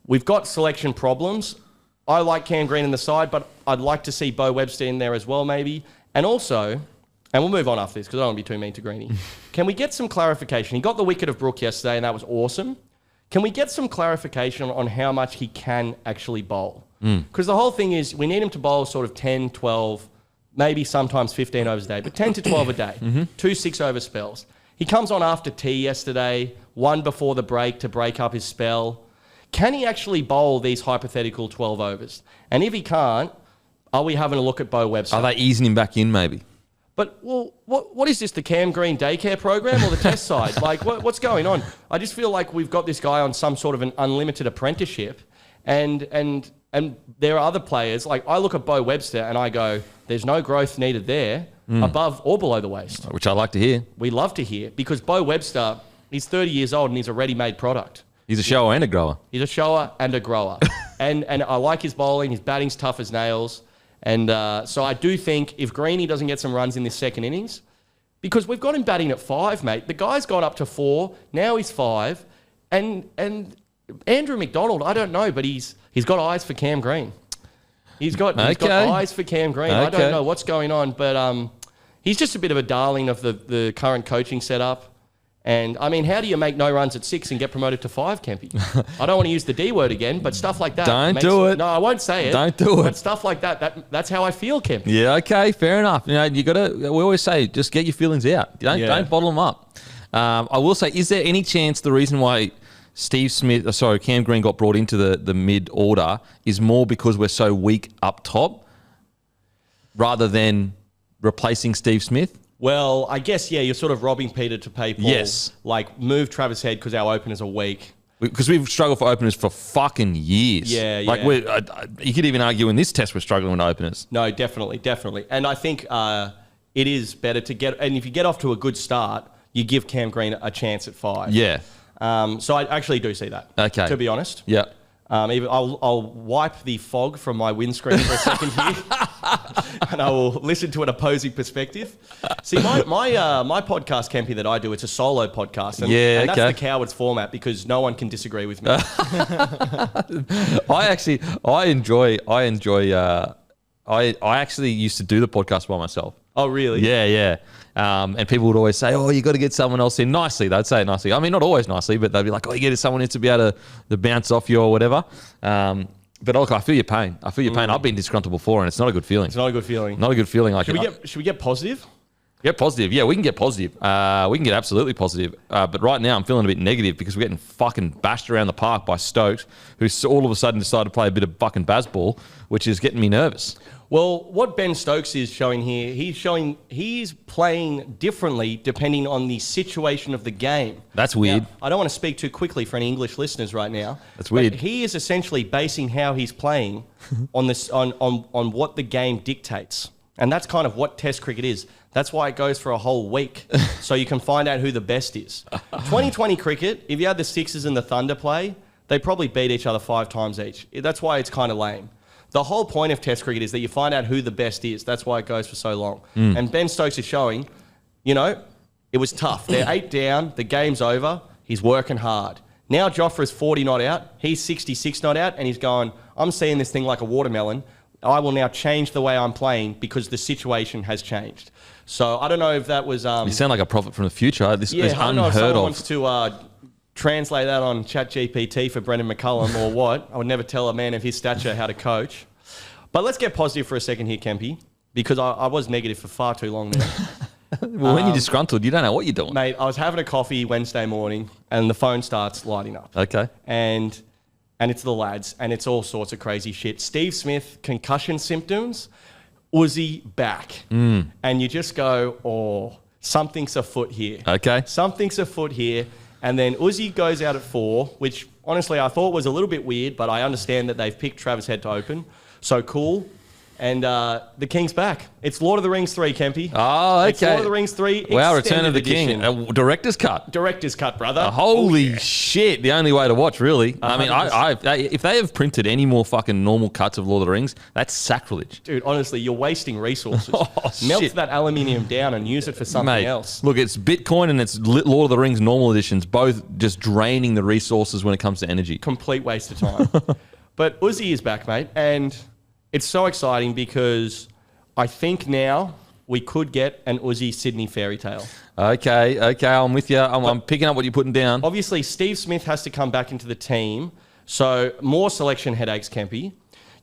we've got selection problems. I like Cam Green in the side, but I'd like to see Bo Webster in there as well, maybe. And also, and we'll move on after this because I don't want to be too mean to Greeny. Can we get some clarification? He got the wicket of Brook yesterday, and that was awesome. Can we get some clarification on how much he can actually bowl? Because the whole thing is we need him to bowl sort of 10, 12, maybe sometimes 15 overs a day, but 10 to 12 a day, 2 6-over spells. He comes on after tea yesterday, one before the break to break up his spell. Can he actually bowl these hypothetical 12 overs? And if he can't, are we having a look at Bo Webster? Are they easing him back in, maybe? But, well, what is this, the Cam Green daycare program or the test side? Like, what's going on? I just feel like we've got this guy on some sort of an unlimited apprenticeship, and there are other players. Like, I look at Bo Webster and I go, there's no growth needed there, above or below the waist. Which I like to hear. We love to hear, because Bo Webster, he's 30 years old and he's a ready-made product. He's a shower and a grower. He's a shower and a grower. and I like his bowling. His batting's tough as nails. And so I do think if Greeny doesn't get some runs in this second innings, because we've got him batting at 5, mate. The guy's got up to 4. Now he's 5. And Andrew McDonald, I don't know, but he's got eyes for Cam Green. He's got eyes for Cam Green. Okay. I don't know what's going on, but he's just a bit of a darling of the current coaching setup. And, I mean, how do you make no runs at 6 and get promoted to 5, Kempy? I don't want to use the D word again, but stuff like that. Don't do it. No, I won't say it. Don't do it. But stuff like that's how I feel, Kempy. Yeah, okay, fair enough. You got to, we always say, just get your feelings out. Don't bottle them up. I will say, is there any chance the reason why Cam Green got brought into the mid order is more because we're so weak up top rather than replacing Steve Smith? Well, I guess, yeah, you're sort of robbing Peter to pay Paul. Yes. Like, move Travis Head because our openers are weak. Because we've struggled for openers for fucking years. Yeah, like you could even argue in this test we're struggling with openers. No, definitely. And I think it is better to get... And if you get off to a good start, you give Cam Green a chance at 5. Yeah. So I actually do see that, okay, to be honest. Yeah. Even I'll wipe the fog from my windscreen for a second here, and I will listen to an opposing perspective. See, my podcast, Kempy, that I do, it's a solo podcast, and that's the coward's format because no one can disagree with me. I actually used to do the podcast by myself. Oh, really? Yeah. And people would always say, "Oh, you got to get someone else in." Nicely, they'd say it nicely. I mean, not always nicely, but they'd be like, "Oh, you get someone in to be able to bounce off you or whatever." But look, I feel your pain. I've been disgruntled before, and it's not a good feeling. It's not a good feeling. Not a good feeling. Like, should we get positive? Get positive. Yeah, we can get positive. We can get absolutely positive. But right now, I'm feeling a bit negative because we're getting fucking bashed around the park by Stokes, who all of a sudden decided to play a bit of fucking baseball, which is getting me nervous. Well, what Ben Stokes is showing here, he's playing differently depending on the situation of the game. That's weird. Now, I don't want to speak too quickly for any English listeners right now. That's weird. He is essentially basing how he's playing on this on what the game dictates. And that's kind of what Test cricket is. That's why it goes for a whole week, so you can find out who the best is. 2020 cricket, if you had the Sixers and the Thunder play, they probably beat each other 5 times each. That's why it's kind of lame. The whole point of Test cricket is that you find out who the best is. That's why it goes for so long. And Ben Stokes is showing, it was tough. They're 8 down. The game's over. He's working hard. Now Jofra's 40 not out. He's 66 not out. And he's going, I'm seeing this thing like a watermelon. I will now change the way I'm playing because the situation has changed. So I don't know if that was... you sound like a prophet from the future. This is I don't know if unheard someone of. wants to translate that on ChatGPT for Brendan McCullum or what. I would never tell a man of his stature how to coach. But let's get positive for a second here, Kempy, because I was negative for far too long now. Well, when you're disgruntled, you don't know what you're doing. Mate, I was having a coffee Wednesday morning and the phone starts lighting up. Okay. And it's the lads and it's all sorts of crazy shit. Steve Smith, concussion symptoms, Uzi back. And you just go, oh, something's afoot here. Okay. Something's afoot here. And then Uzi goes out at 4, which honestly I thought was a little bit weird, but I understand that they've picked Travis Head to open. So cool. And the King's back. It's Lord of the Rings 3, Kempy. Oh, okay. It's Lord of the Rings 3. Wow, Return of the edition. King. Director's cut. Director's cut, brother. Holy shit. The only way to watch, really. I mean, if they have printed any more fucking normal cuts of Lord of the Rings, that's sacrilege. Dude, honestly, you're wasting resources. Melt Melt that aluminium down and use it for something else. Look, it's Bitcoin and it's Lord of the Rings normal editions, both just draining the resources when it comes to energy. Complete waste of time. But Uzi is back, mate, and it's so exciting because I think now we could get an Uzi Sydney fairy tale. Okay, I'm with you. I'm picking up what you're putting down. Obviously, Steve Smith has to come back into the team, so more selection headaches, Kempy.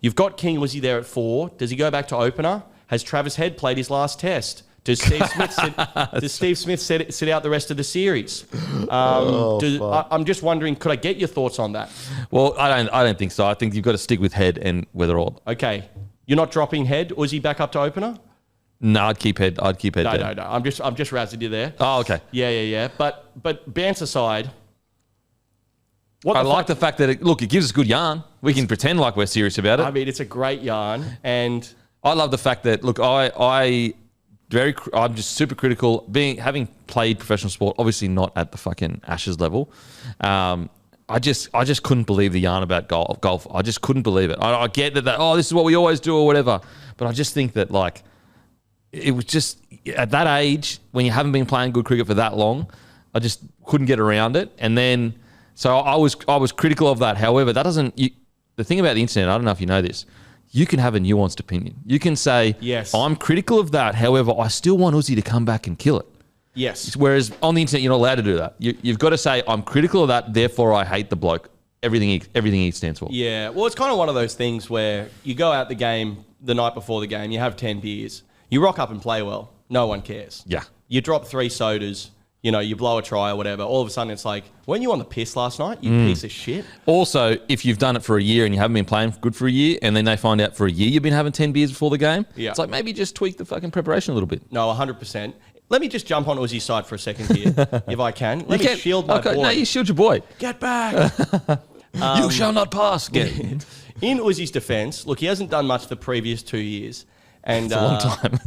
You've got King Uzi there at 4. Does he go back to opener? Has Travis Head played his last test? Does Steve Smith sit out the rest of the series? I'm just wondering, could I get your thoughts on that? Well, I don't think so. I think you've got to stick with Head and Weatherall. Okay. You're not dropping Head? Uzi back up to opener? No, I'd keep Head. No. I'm just razzing you there. Oh, okay. Yeah. But bants aside, I like the fact that it gives us good yarn. We can pretend like we're serious about it. I mean, it's a great yarn, and I love the fact that I'm just super critical. Having played professional sport, obviously not at the fucking Ashes level. I just couldn't believe the yarn about golf. I just couldn't believe it. I get that. This is what we always do or whatever. But I just think that it was just at that age when you haven't been playing good cricket for that long, I just couldn't get around it. And then so I was critical of that. However, that doesn't. The thing about the internet, I don't know if you know this. You can have a nuanced opinion. You can say, yes, I'm critical of that. However, I still want Uzi to come back and kill it. Yes. Whereas on the internet, you're not allowed to do that. You've got to say, I'm critical of that, therefore I hate the bloke. Everything he stands for. Yeah. Well, it's kind of one of those things where you go out the game the night before the game, you have 10 beers, you rock up and play well. No one cares. Yeah. You drop 3 sodas, you blow a try or whatever. All of a sudden, it's like, weren't you on the piss last night, you piece of shit? Also, if you've done it for a year and you haven't been playing good for a year, and then they find out for a year you've been having 10 beers before the game, it's like maybe just tweak the fucking preparation a little bit. No, 100%. Let me just jump on Uzi's side for a second here, if I can. Let me shield my boy. No, you shield your boy. Get back. You shall not pass. In Uzi's defence, look, he hasn't done much the previous 2 years. And it's a long time.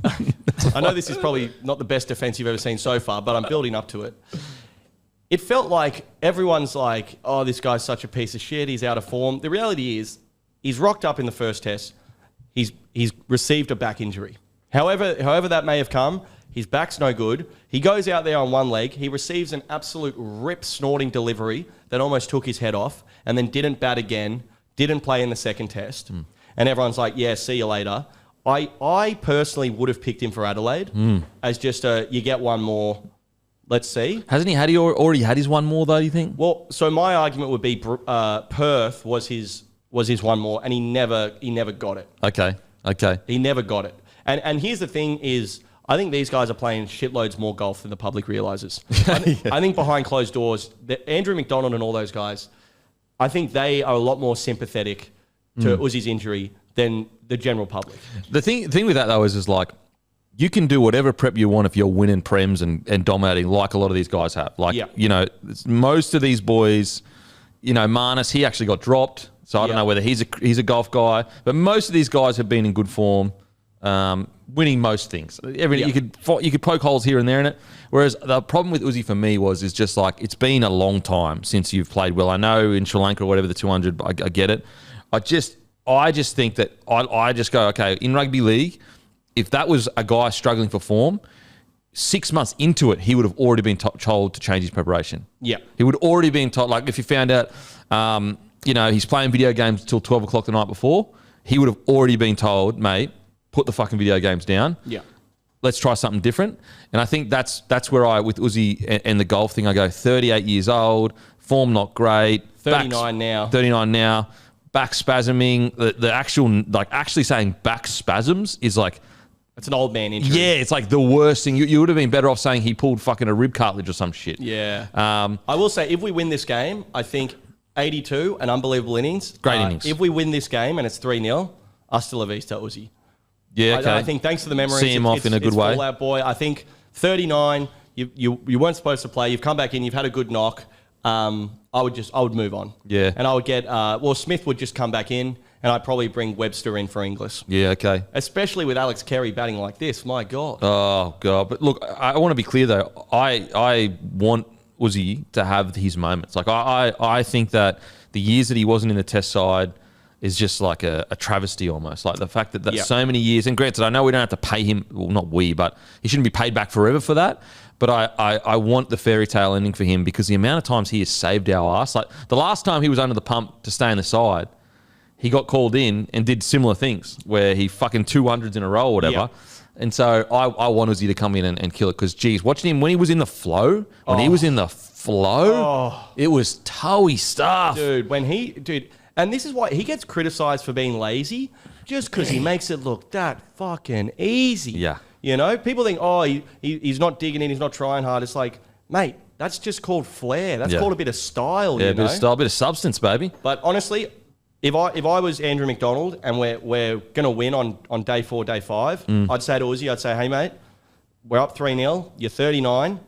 I know this is probably not the best defence you've ever seen so far, but I'm building up to it. It felt like everyone's like, oh, this guy's such a piece of shit. He's out of form. The reality is he's rocked up in the first test. He's received a back injury. However that may have come, his back's no good. He goes out there on one leg. He receives an absolute rip-snorting delivery that almost took his head off, and then didn't bat again, didn't play in the second test. And everyone's like, yeah, see you later. I personally would have picked him for Adelaide as just you get one more. Let's see. Hasn't he already had his one more though? You think? Well, so my argument would be Perth was his one more, and he never got it. Okay. He never got it. And here's the thing: is I think these guys are playing shitloads more golf than the public realizes. I think behind closed doors, Andrew McDonald and all those guys, I think they are a lot more sympathetic to Uzi's injury than the general public. The thing with that though is like, you can do whatever prep you want if you're winning prems and dominating like a lot of these guys have. Like, most of these boys, Marnus, he actually got dropped. So I don't know whether he's a golf guy, but most of these guys have been in good form, winning most things. You could poke holes here and there in it. Whereas the problem with Uzi for me is just like, it's been a long time since you've played well. I know in Sri Lanka or whatever, the 200, I get it. I just think that I just go, okay, in rugby league, if that was a guy struggling for form, 6 months into it, he would have already been told to change his preparation. Yeah. He would already been told, like if you found out, he's playing video games till 12 o'clock the night before, he would have already been told, mate, put the fucking video games down. Yeah. Let's try something different. And I think that's where with Uzi and the golf thing, I go 38 years old, form not great. 39 now. Back spasming, the actual, like actually saying back spasms is like... It's an old man injury. Yeah, it's like the worst thing. You would have been better off saying he pulled fucking a rib cartilage or some shit. Yeah. I will say, if we win this game, I think 82, an unbelievable innings. Great innings. If we win this game and it's 3-0, hasta la vista, Uzi. Yeah, okay. I think thanks for the memories. See him off in a good way. Out boy. I think 39, you weren't supposed to play. You've come back in. You've had a good knock. I would move on. Yeah. And I would get, Smith would just come back in, and I'd probably bring Webster in for Inglis. Yeah, okay. Especially with Alex Carey batting like this, my God. Oh, God. But look, I want to be clear, though. I want Uzi to have his moments. Like, I think that the years that he wasn't in the test side is just like a travesty almost. Like the fact that so many years, and granted, I know we don't have to pay him, well, not we, but he shouldn't be paid back forever for that. But I want the fairy tale ending for him, because the amount of times he has saved our ass. Like the last time he was under the pump to stay on the side, he got called in and did similar things where he fucking 200s in a row or whatever. Yeah. And so I want Uzi to come in and kill it, because, geez, watching him when he was in the flow, it was toey stuff. Dude, and this is why he gets criticised for being lazy, just because he makes it look that fucking easy. Yeah. People think, he's not digging in, he's not trying hard. It's like, mate, that's just called flair. That's called a bit of style, Yeah, a bit of style, a bit of substance, baby. But honestly, if I was Andrew McDonald and we're going to win on day 4, day 5, I'd say to Uzi, hey, mate, we're up 3-0. You're 39.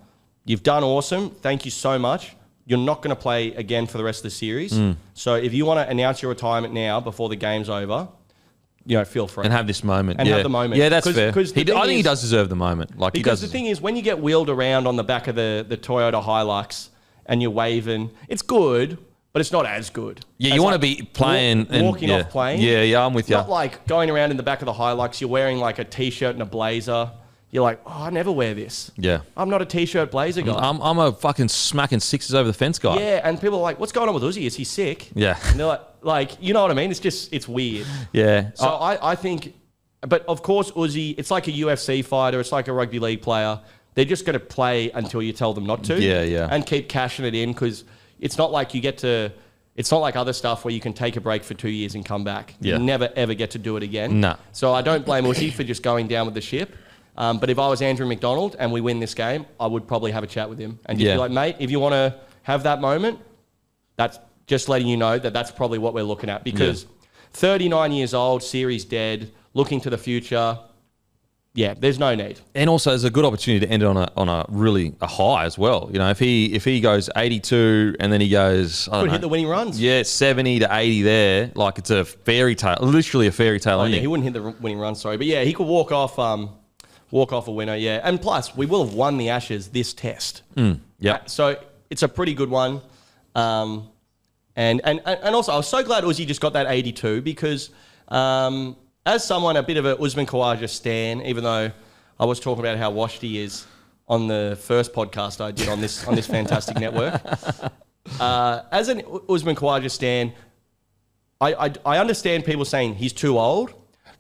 You've done awesome. Thank you so much. You're not going to play again for the rest of the series. So if you want to announce your retirement now before the game's over, feel free. And have this moment. Have the moment. Yeah, that's fair. I think he does deserve the moment. Because the thing is, when you get wheeled around on the back of the Toyota Hilux and you're waving, it's good, but it's not as good. Yeah, you want to be playing and walking off playing. Yeah, I'm with you. Not like going around in the back of the Hilux, you're wearing like a t-shirt and a blazer. You're like, I never wear this. Yeah. I'm not a t-shirt blazer guy. I'm a fucking smacking sixes over the fence guy. Yeah, and people are like, what's going on with Uzi? Is he sick? Yeah. And they're like, you know what I mean? It's weird. Yeah. So I think, but of course Uzi, it's like a UFC fighter, it's like a rugby league player. They're just going to play until you tell them not to. Yeah. And keep cashing it in, because it's not like it's not like other stuff where you can take a break for 2 years and come back. Yeah. You never, ever get to do it again. Nah. So I don't blame Uzi for just going down with the ship. But if I was Andrew McDonald and we win this game, I would probably have a chat with him and just be like, mate, if you want to have that moment, that's just letting you know that that's probably what we're looking at. Because 39 years old, series dead, looking to the future. Yeah, there's no need. And also, there's a good opportunity to end it on a really high as well. You know, if he goes 82 and then he goes, I don't know, hit the winning runs. Yeah, 70 to 80 there, like it's a fairy tale, literally a fairy tale ending. Yeah, he wouldn't hit the winning run, sorry, but yeah, he could walk off a winner. Yeah, and plus we will have won the Ashes this test. Yeah, so it's a pretty good one. And also, I was so glad Uzi just got that 82 because. As someone, a bit of a Usman Khawaja stan, even though I was talking about how washed he is on the first podcast I did on this fantastic network. As an Usman Khawaja stan, I understand people saying he's too old.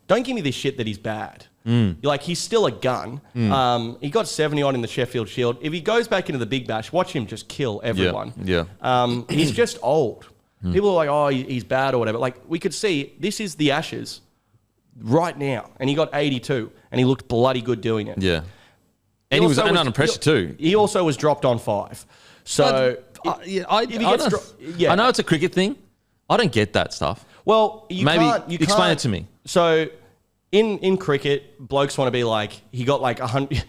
Don't give me this shit that he's bad. Like, he's still a gun. He got 70 on in the Sheffield Shield. If he goes back into the Big Bash, watch him just kill everyone. Yeah. He's just old. People are like, oh, he's bad or whatever. Like, we could see this is the Ashes right now, and he got 82, and he looked bloody good doing it. Yeah, and he was under pressure too. He also was dropped on 5. So I know it's a cricket thing. I don't get that stuff. Well, you explain it to me. So in cricket, blokes want to be like, he got like 100.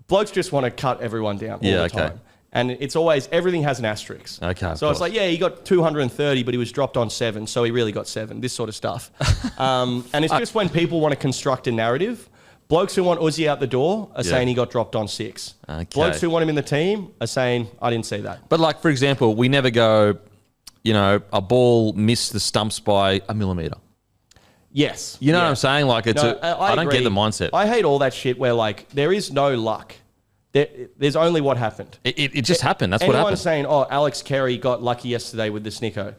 Blokes just want to cut everyone down all the time. And it's always, everything has an asterisk. Okay. So it's like, yeah, he got 230, but he was dropped on 7, so he really got 7, this sort of stuff. And it's just when people want to construct a narrative. Blokes who want Uzi out the door are saying he got dropped on 6. Okay. Blokes who want him in the team are saying, I didn't see that. But like, for example, we never go, you know, a ball missed the stumps by a millimetre. Yes. You know what I'm saying? Like, it's I don't get the mindset. I hate all that shit where, like, there is no luck. There's only what happened. It just happened. That's what happened. Anyone's saying, oh, Alex Carey got lucky yesterday with the Snicko.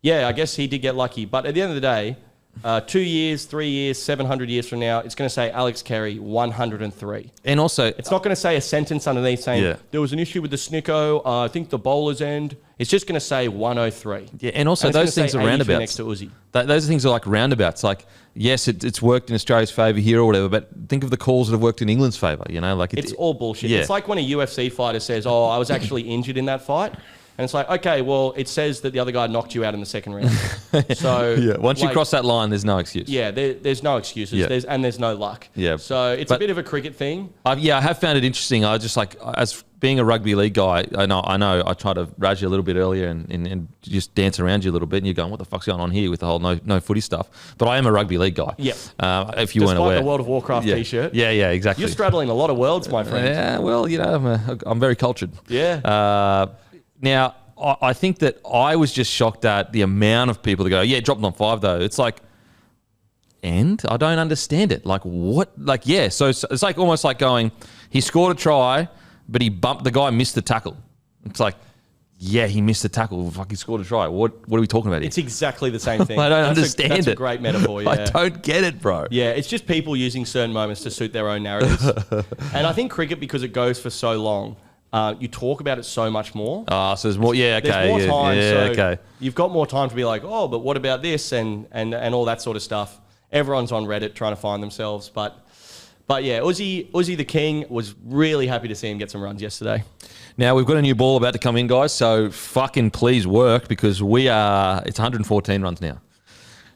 Yeah, I guess he did get lucky. But at the end of the day, 2 years, 3 years, 700 years from now, it's going to say Alex Carey 103. And also, it's not going to say a sentence underneath saying there was an issue with the Snicko. I think the bowler's end. It's just going to say 103. Yeah, and also those things are roundabouts. Next to Uzi. Those things are like roundabouts. Like, yes, it's worked in Australia's favour here or whatever, but think of the calls that have worked in England's favour. You know, like it's all bullshit. Yeah. It's like when a UFC fighter says, "Oh, I was actually injured in that fight." And it's like, okay, well, it says that the other guy knocked you out in the second round. So once you cross that line, there's no excuse. Yeah, there's no excuses. Yeah. There's no luck. Yeah. So it's a bit of a cricket thing. I have found it interesting. I just like, as being a rugby league guy, I know. I tried to razz you a little bit earlier and just dance around you a little bit, and you're going, "What the fuck's going on here with the whole no footy stuff?" But I am a rugby league guy. Yeah. If you weren't aware, the World of Warcraft T-shirt. Yeah, exactly. You're straddling a lot of worlds, my friend. Yeah. Well, you know, I'm very cultured. Yeah. Now, I think that I was just shocked at the amount of people that go, "Yeah, dropped on 5 though." It's like, and I don't understand it. Like, what? Like, yeah. So it's like almost like going, he scored a try, but the guy missed the tackle. It's like, yeah, he missed the tackle. Fuck, he scored a try. What are we talking about here? It's exactly the same thing. I don't understand it. That's a great metaphor, yeah. I don't get it, bro. Yeah, it's just people using certain moments to suit their own narratives. And I think cricket, because it goes for so long, you talk about it so much more. So there's more. Yeah, okay. There's more time. Yeah, so okay. You've got more time to be like, oh, but what about this and all that sort of stuff. Everyone's on Reddit trying to find themselves, but yeah, Uzi the King was really happy to see him get some runs yesterday. Now, we've got a new ball about to come in, guys, so fucking please work because it's 114 runs now.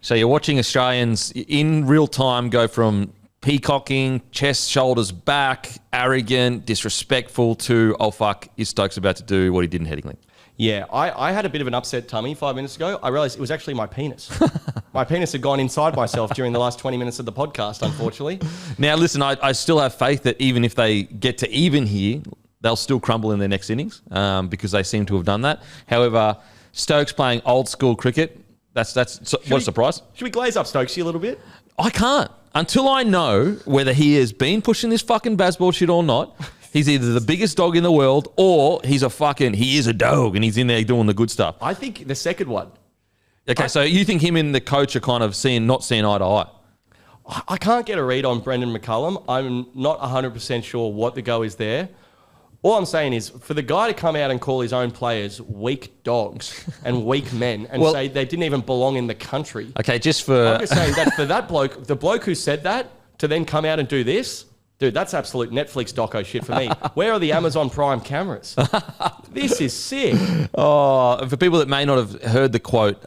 So you're watching Australians in real time go from peacocking, chest, shoulders back, arrogant, disrespectful to, oh fuck, is Stokes about to do what he did in Headingley? Yeah, I had a bit of an upset tummy 5 minutes ago. I realised it was actually my penis. My penis had gone inside myself during the last 20 minutes of the podcast, unfortunately. Now, listen, I still have faith that even if they get to even here, they'll still crumble in their next innings because they seem to have done that. However, Stokes playing old school cricket, what a surprise. Should we glaze up Stokesy a little bit? I can't. Until I know whether he has been pushing this fucking baseball shit or not, he's either the biggest dog in the world or he is a dog and he's in there doing the good stuff. I think the second one. Okay, so you think him and the coach are kind of not seeing eye to eye? I can't get a read on Brendan McCullum. I'm not 100% sure what the go is there. All I'm saying is for the guy to come out and call his own players weak dogs and weak men and say they didn't even belong in the country. Okay, I'm just saying that for that bloke, the bloke who said that, to then come out and do this, Dude, that's absolute Netflix doco shit for me. Where are the Amazon Prime cameras? This is sick. Oh, for people that may not have heard the quote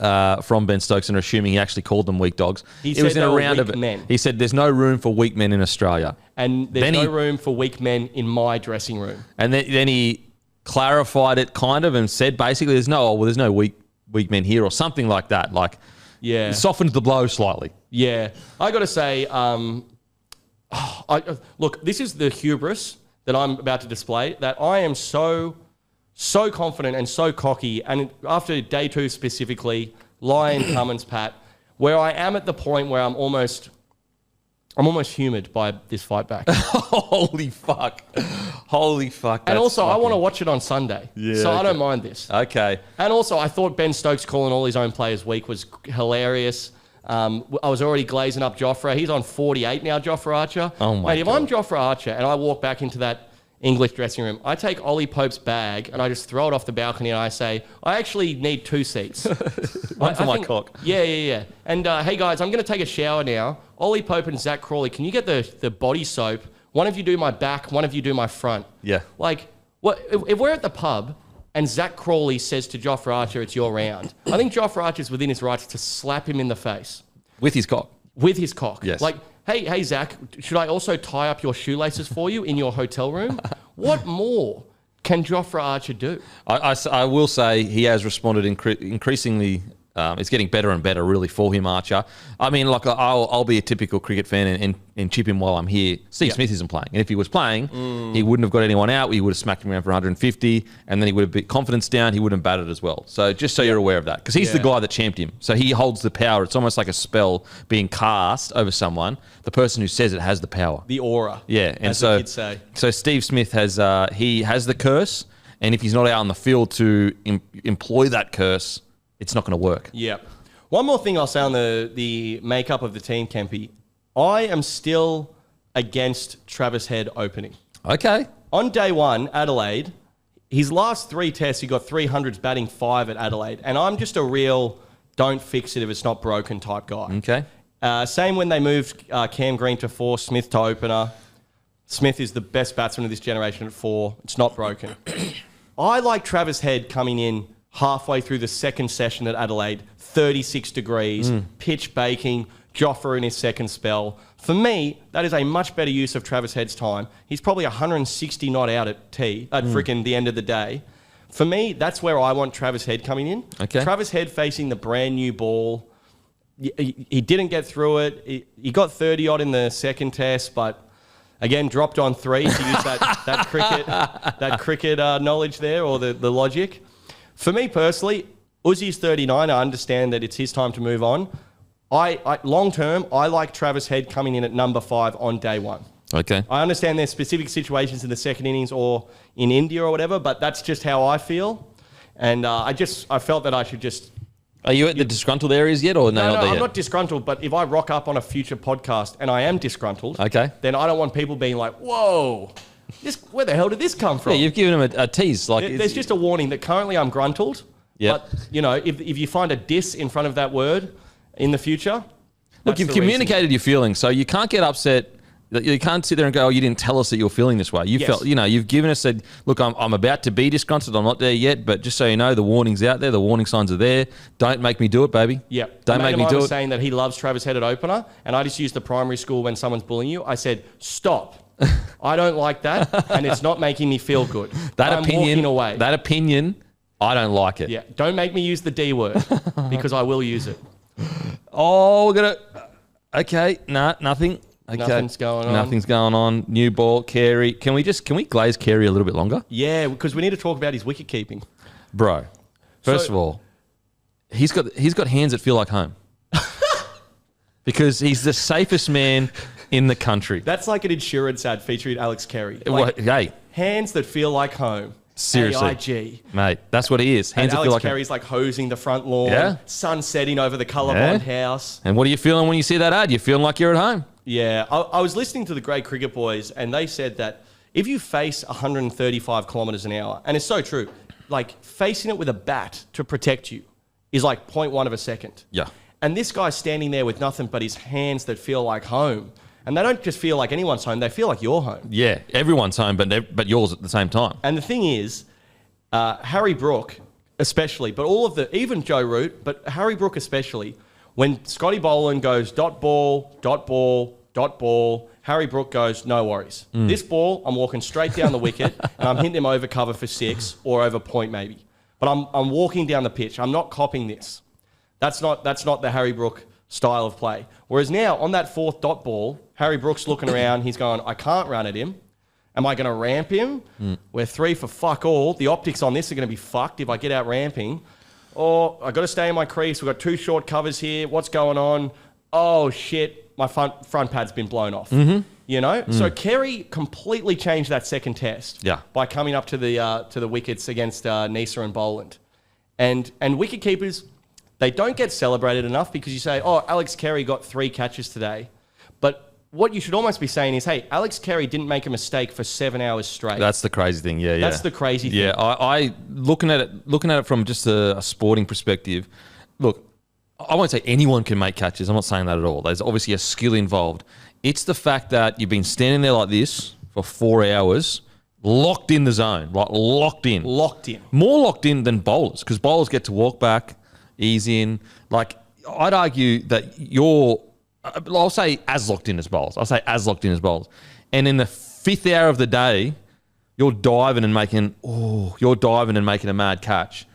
from Ben Stokes and are assuming he actually called them weak dogs, He said they were weak men. He said there's no room for weak men in Australia. And there's no room for weak men in my dressing room. And then he clarified it kind of and said basically there's no weak men here or something like that. Like, yeah, it softened the blow slightly. Yeah. I got to say, look, this is the hubris that I'm about to display, that I am so confident and so cocky, and after day 2 specifically, Lion Cummins Pat, where I am at the point where I'm almost humoured by this fight back. Holy fuck. And also, I want to watch it on Sunday. Yeah, so okay. I don't mind this. Okay. And also, I thought Ben Stokes calling all his own players weak was hilarious. I was already glazing up Jofra. He's on 48 now, Jofra Archer. Oh, my God. If I'm Jofra Archer and I walk back into that English dressing room, I take Ollie Pope's bag and I just throw it off the balcony and I say, I actually need 2 seats. One for my cock. Yeah. And hey, guys, I'm going to take a shower now. Ollie Pope and Zach Crawley, can you get the body soap? One of you do my back, one of you do my front. Yeah. Like, what if we're at the pub and Zach Crawley says to Jofra Archer, it's your round, I think Jofra Archer's within his rights to slap him in the face. With his cock. With his cock. Yes. Like, hey, Zach, should I also tie up your shoelaces for you in your hotel room? What more can Jofra Archer do? I will say he has responded increasingly. It's getting better and better, really, for him, Archer. I mean, like, I'll be a typical cricket fan and chip him while I'm here. Steve Smith isn't playing. And if he was playing, he wouldn't have got anyone out. He would have smacked him around for 150, and then he would have been confidence down. He wouldn't have batted as well. So just so you're aware of that. Because he's the guy that champed him. So he holds the power. It's almost like a spell being cast over someone. The person who says it has the power. The aura. Yeah. And as the kids say. So Steve Smith has he has the curse, and if he's not out on the field to employ that curse, it's not going to work. Yeah. One more thing I'll say on the makeup of the team, Kempy. I am still against Travis Head opening. Okay. On day 1, Adelaide, his last 3 tests, he got 300s batting 5 at Adelaide. And I'm just a real don't fix it if it's not broken type guy. Okay. Same when they moved Cam Green to 4, Smith to opener. Smith is the best batsman of this generation at 4. It's not broken. I like Travis Head coming in halfway through the second session at Adelaide, 36 degrees, pitch baking, Jofra in his second spell. For me, that is a much better use of Travis Head's time. He's probably 160 not out at freaking the end of the day. For me, that's where I want Travis Head coming in. Okay. Travis Head facing the brand new ball. He didn't get through it. He got 30 odd in the second test, but again, dropped on 3 to use that cricket knowledge there, or the logic. For me personally, Uzi's 39. I understand that it's his time to move on. I long term, I like Travis Head coming in at number 5 on day 1. Okay. I understand there's specific situations in the second innings or in India or whatever, but that's just how I feel. And I felt that I should just... Are you at the disgruntled areas yet, or no? I'm not disgruntled, but if I rock up on a future podcast and I am disgruntled, then I don't want people being like, whoa... where the hell did this come from? Yeah, you've given him a tease. There's just a warning that currently I'm gruntled. Yep. But, if you find a diss in front of that word in the future... Look, you've communicated your feelings, so you can't get upset. You can't sit there and go, oh, you didn't tell us that you were feeling this way. You've given us said, look, I'm about to be disgruntled. I'm not there yet, but just so you know, the warning's out there. The warning signs are there. Don't make me do it, baby. Yeah. Don't make me do it. I was saying that he loves Travis Head at opener, and I just used the primary school when someone's bullying you. I said, stop. I don't like that, and it's not making me feel good. I'm walking away. That opinion, I don't like it. Yeah, don't make me use the D word, because I will use it. Oh, we're going to... Okay, nothing. Okay. Nothing's going on. New ball, Carey. Can we glaze Carey a little bit longer? Yeah, because we need to talk about his wicket keeping. Bro, first of all, he's got hands that feel like home. Because he's the safest man in the country. That's like an insurance ad featuring Alex Carey. Like, hey. Hands that feel like home. Seriously. AIG. Mate, that's what he is. Hands that feel like Alex Carey's like hosing the front lawn. Yeah. Sun setting over the colourblind house. And what are you feeling when you see that ad? You're feeling like you're at home. Yeah. I was listening to the Great Cricket Boys, and they said that if you face 135 kilometres an hour, and it's so true, like facing it with a bat to protect you is like 0.1 of a second. Yeah. And this guy's standing there with nothing but his hands that feel like home. And they don't just feel like anyone's home, they feel like your home. Yeah, everyone's home, but yours at the same time. And the thing is, Harry Brook especially, but even Joe Root, but Harry Brook especially, when Scotty Boland goes dot ball, dot ball, dot ball, Harry Brook goes, no worries. This ball, I'm walking straight down the wicket and I'm hitting him over cover for 6 or over point maybe. But I'm walking down the pitch. I'm not copying this. That's not the Harry Brook style of play. Whereas now, on that 4th dot ball, Harry Brook's looking around. He's going, I can't run at him. Am I going to ramp him? We're 3 for fuck all. The optics on this are going to be fucked if I get out ramping. Or I got to stay in my crease. We've got 2 short covers here. What's going on? Oh, shit. My front pad's been blown off. You know? So Kerry completely changed that second test by coming up to the wickets against Nisa and Boland. And wicket keepers, they don't get celebrated enough because you say, oh, Alex Carey got 3 catches today. But what you should almost be saying is, hey, Alex Carey didn't make a mistake for 7 hours straight. That's the crazy thing, yeah. That's the crazy thing. Yeah, I looking at it from just a sporting perspective, look, I won't say anyone can make catches. I'm not saying that at all. There's obviously a skill involved. It's the fact that you've been standing there like this for 4 hours, locked in the zone, like locked in. Locked in. More locked in than bowlers, because bowlers get to walk back, ease in. Like, I'd argue that I'll say as locked in as bowlers. And in the 5th hour of the day, you're diving and making a mad catch.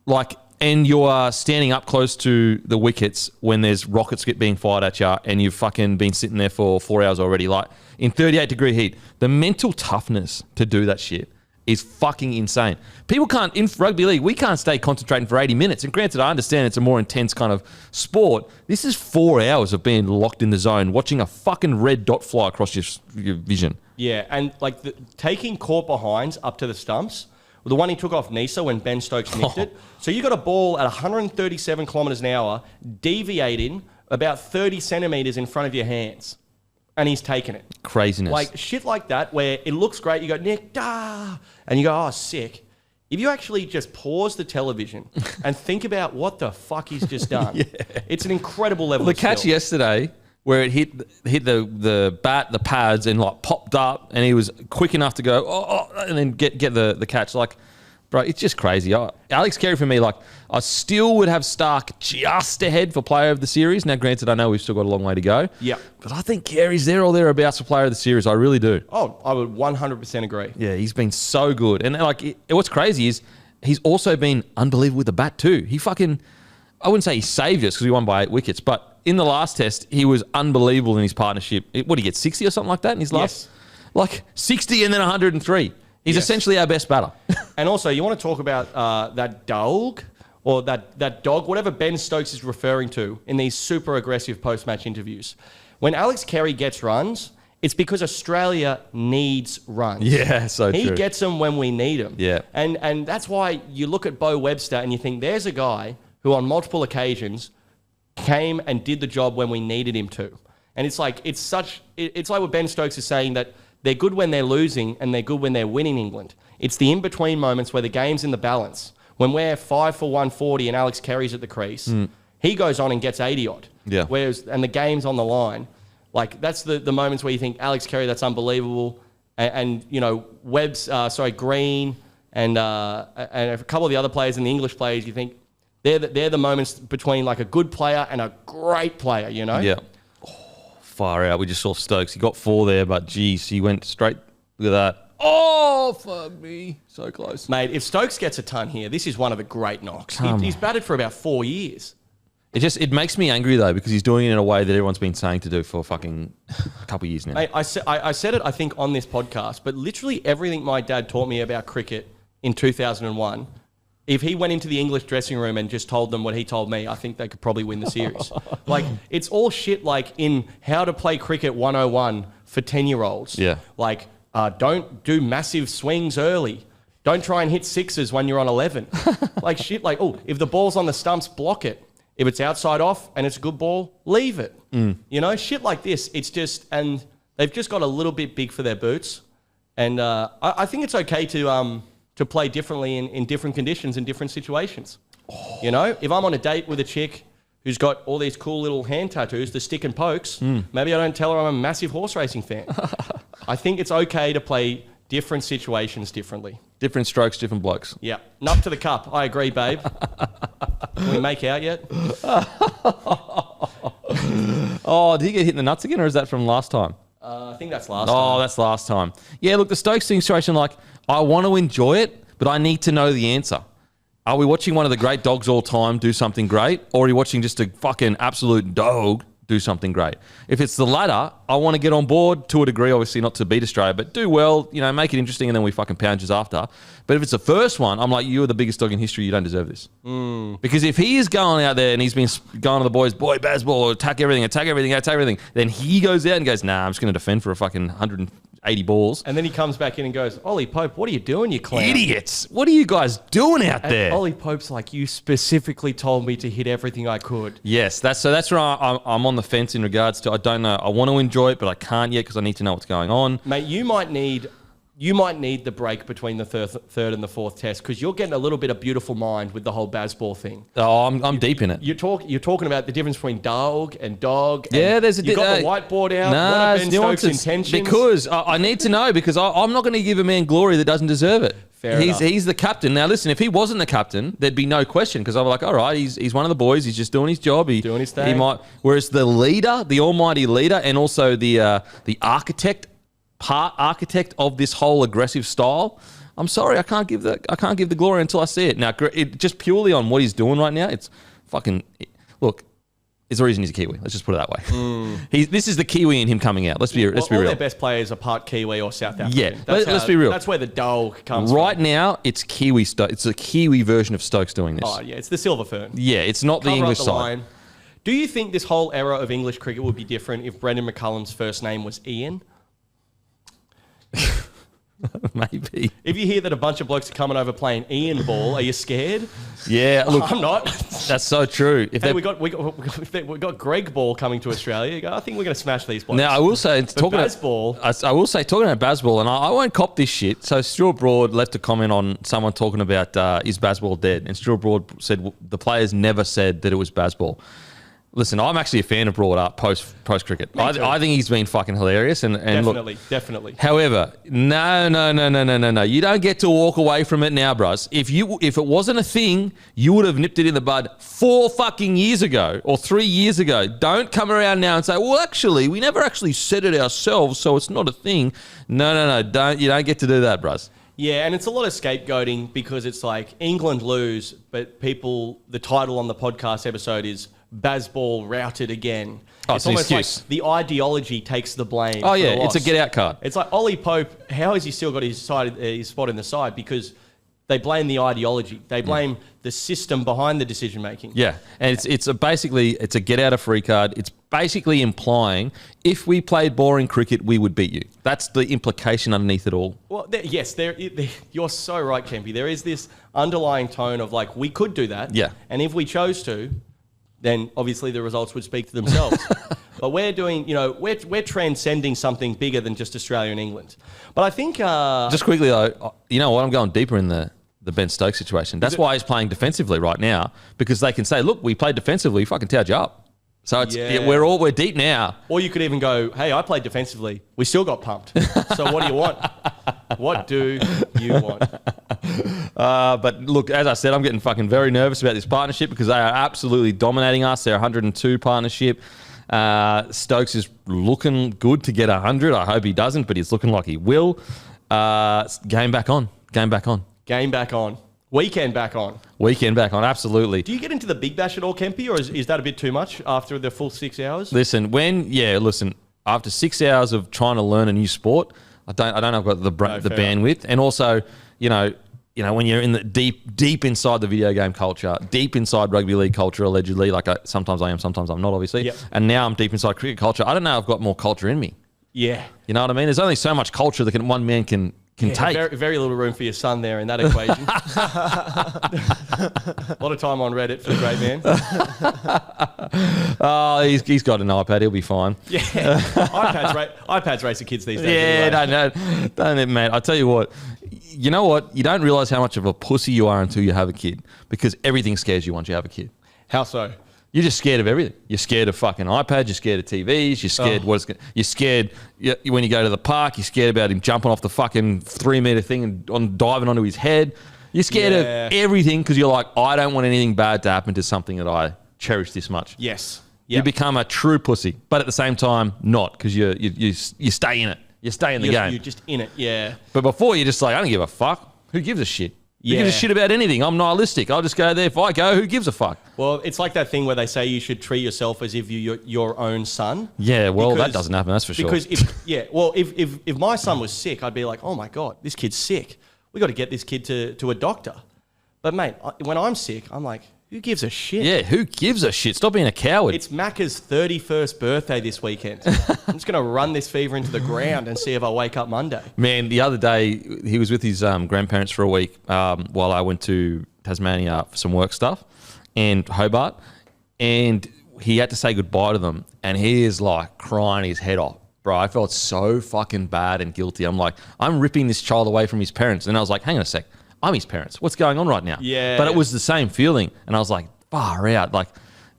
Like, and you are standing up close to the wickets when there's rockets being fired at you and you've fucking been sitting there for 4 hours already. Like, in 38-degree heat, the mental toughness to do that shit is fucking insane. People can't, in rugby league, we can't stay concentrating for 80 minutes. And granted, I understand it's a more intense kind of sport. This is 4 hours of being locked in the zone, watching a fucking red dot fly across your vision. Yeah, and like taking caught behinds up to the stumps, the one he took off Nisa when Ben Stokes nicked it. So you got a ball at 137 kilometres an hour, deviating about 30 centimetres in front of your hands. And he's taken it. Craziness. Like shit like that where it looks great. You go, Nick, and you go, oh, sick. If you actually just pause the television and think about what the fuck he's just done, it's an incredible level of skill. The catch yesterday where it hit the bat, the pads, and like popped up, and he was quick enough to go, and then get the catch. Like, bro, it's just crazy. Alex Carey for me, like, I still would have Stark just ahead for player of the series. Now, granted, I know we've still got a long way to go. Yeah. But I think Carey's there or thereabouts for player of the series. I really do. Oh, I would 100% agree. Yeah, he's been so good. And like, what's crazy is he's also been unbelievable with the bat too. He fucking, I wouldn't say he saved us because we won by 8 wickets, but in the last test, he was unbelievable in his partnership. What did he get, 60 or something like that in his last? Yes. Like 60 and then 103. He's essentially our best batter. And also, you want to talk about that dog or that dog, whatever Ben Stokes is referring to in these super aggressive post-match interviews. When Alex Carey gets runs, it's because Australia needs runs. Yeah, so true. He gets them when we need them. Yeah. And that's why you look at Bo Webster and you think there's a guy who on multiple occasions came and did the job when we needed him to. And it's like what Ben Stokes is saying, that they're good when they're losing and they're good when they're winning England. It's the in-between moments where the game's in the balance. When we're 5 for 140 and Alex Carey's at the crease, he goes on and gets 80-odd. Yeah. And the game's on the line. Like, that's the moments where you think, Alex Carey, that's unbelievable. And you know, Green and a couple of the other players and the English players, you think, they're the moments between like a good player and a great player, you know? Yeah. Far out. We just saw Stokes. He got 4 there, but geez, he went straight. Look at that. Oh, fuck me. So close. Mate, if Stokes gets a ton here, this is one of the great knocks. He's batted for about 4 years. It makes me angry, though, because he's doing it in a way that everyone's been saying to do for fucking a couple of years now. Mate, I said it, I think, on this podcast, but literally everything my dad taught me about cricket in 2001, if he went into the English dressing room and just told them what he told me, I think they could probably win the series. Like, it's all shit like in How to Play Cricket 101 for 10-year-olds. Yeah. Like, don't do massive swings early. Don't try and hit sixes when you're on 11. Like shit like, if the ball's on the stumps, block it. If it's outside off and it's a good ball, leave it. You know, shit like this. It's just, and they've just got a little bit big for their boots. And I think it's okay to play differently in different conditions, in different situations. You know, if I'm on a date with a chick who's got all these cool little hand tattoos, the stick and pokes, maybe I don't tell her I'm a massive horse racing fan. I think it's okay to play different situations differently. Different strokes, different blokes. Yeah. Nup to the cup. I agree, babe. Can we make out yet? Oh, did he get hit in the nuts again, or is that from last time? I think that's last time. Oh, that's last time. Yeah, look, the Stokes situation, like, I want to enjoy it, but I need to know the answer. Are we watching one of the great dogs all time do something great, or are we watching just a fucking absolute dog do something great? If it's the latter, I want to get on board to a degree, obviously not to beat Australia, but do well, make it interesting, and then we fucking pound you after. But if it's the first one, I'm like, you're the biggest dog in history, you don't deserve this. Because if he is going out there and he's been going to the boys, boy, Bazball, attack everything, then he goes out and goes, nah, I'm just going to defend for a fucking 180 balls. And then he comes back in and goes, Ollie Pope, what are you doing, you clown? Idiots. What are you guys doing out and there? Ollie Pope's like, you specifically told me to hit everything I could. Yes, that's where I'm on the fence in regards to, I don't know. I want to enjoy it, but I can't yet because I need to know what's going on. Mate, you might need the break between the third and the fourth test because you're getting a little bit of beautiful mind with the whole Bazball thing. Oh, I'm deep in it. You're talking about the difference between dog and dog. Yeah, and there's a... You got the whiteboard out. No, what are Ben Stokes' intentions? Because I need to know, because I'm not going to give a man glory that doesn't deserve it. Fair enough. He's the captain. Now, listen, if he wasn't the captain, there'd be no question because I'm like, all right, he's one of the boys. He's just doing his job. Doing his thing. He might. Whereas the leader, the almighty leader, and also the architect of this whole aggressive style, I'm sorry, I can't give the glory until I see it. Now, just purely on what he's doing right now, it's fucking look. It's the reason he's a Kiwi. Let's just put it that way. This is the Kiwi in him coming out. Let's be real. All their best players are part Kiwi or South African. Yeah, let's be real. That's where the dog comes right from. now, it's Kiwi. It's a Kiwi version of Stokes doing this. Oh, yeah, it's the Silver Fern. Yeah, it's not the English side. Line. Do you think this whole era of English cricket would be different if Brendan McCullum's first name was Ian? Maybe. If you hear that a bunch of blokes are coming over playing Ian ball, are you scared? Yeah, look, I'm not. That's so true. Hey, we got Greg Ball coming to Australia. You go, I think we're going to smash these blokes. Now I will say, talking about Bazball, and I won't cop this shit. So Stuart Broad left a comment on someone talking about is Bazball dead, and Stuart Broad said the players never said that it was Bazball. Listen, I'm actually a fan of Broad up post cricket. I think he's been fucking hilarious and definitely. However, no. You don't get to walk away from it now, bros. If it wasn't a thing, you would have nipped it in the bud 4 fucking years ago or 3 years ago. Don't come around now and say, well, actually, we never actually said it ourselves, so it's not a thing. No. You don't get to do that, bros. Yeah, and it's a lot of scapegoating because it's like England lose, but the title on the podcast episode is Bazball routed again. Oh, it's almost excuse. like the ideology takes the blame. Oh, yeah, it's a get-out card. It's like Ollie Pope, how has he still got his spot in the side? Because they blame the ideology. They blame the system behind the decision-making. Yeah, and it's basically a get-out-of-free card. It's basically implying if we played boring cricket, we would beat you. That's the implication underneath it all. Well, yes, you're so right, Kempy. There is this underlying tone of like, we could do that. Yeah. And if we chose to, then obviously the results would speak for themselves. But we're doing, we're transcending something bigger than just Australia and England. But I think... Just quickly though, you know what? I'm going deeper in the Ben Stokes situation. That's why he's playing defensively right now, because they can say, look, we played defensively, fucking towed you up. So we're deep now. Or you could even go, hey, I played defensively. We still got pumped. So what do you want? What do you want? But look, as I said, I'm getting fucking very nervous about this partnership because they are absolutely dominating us. They're 102 partnership. Stokes is looking good to get 100. I hope he doesn't, but he's looking like he will. Game back on. Weekend back on. Absolutely. Do you get into the Big Bash at all, Kempy, or is that a bit too much after the full 6 hours? Listen, after 6 hours of trying to learn a new sport, I don't know if I've got the bandwidth. And also, when you're in the deep inside the video game culture, deep inside rugby league culture, allegedly, sometimes I am, sometimes I'm not, obviously. Yep. And now I'm deep inside cricket culture. I don't know if I've got more culture in me. Yeah. You know what I mean? There's only so much culture that one man can take. Very, very little room for your son there in that equation. A lot of time on Reddit for the great man. Oh, he's got an iPad. He'll be fine. Yeah. iPads race the kids these days. Yeah, anyway. Don't, mate. I tell you what. You know what? You don't realise how much of a pussy you are until you have a kid, because everything scares you once you have a kid. How so? You're just scared of everything. You're scared of fucking iPads. You're scared of TVs. You're scared you're scared when you go to the park. You're scared about him jumping off the fucking 3-meter thing and diving onto his head. You're scared of everything because you're like, I don't want anything bad to happen to something that I cherish this much. Yes. Yep. You become a true pussy, but at the same time, not, because you stay in it. You stay in the game. You're just in it, yeah. But before, you're just like, I don't give a fuck. Who gives a shit? Who gives a shit about anything? I'm nihilistic. I'll just go there. If I go, who gives a fuck? Well, it's like that thing where they say you should treat yourself as if you're your own son. Yeah, well, that doesn't happen, that's for sure. Because if my son was sick, I'd be like, oh my God, this kid's sick. We got to get this kid to a doctor. But mate, when I'm sick, I'm like, who gives a shit? Yeah, who gives a shit? Stop being a coward. It's Macca's 31st birthday this weekend. I'm just going to run this fever into the ground and see if I wake up Monday. Man, the other day, he was with his grandparents for a week while I went to Tasmania for some work stuff and Hobart. And he had to say goodbye to them. And he is like crying his head off. Bro, I felt so fucking bad and guilty. I'm like, I'm ripping this child away from his parents. And I was like, hang on a sec. I'm his parents. What's going on right now? Yeah. But it was the same feeling. And I was like, far out. Like,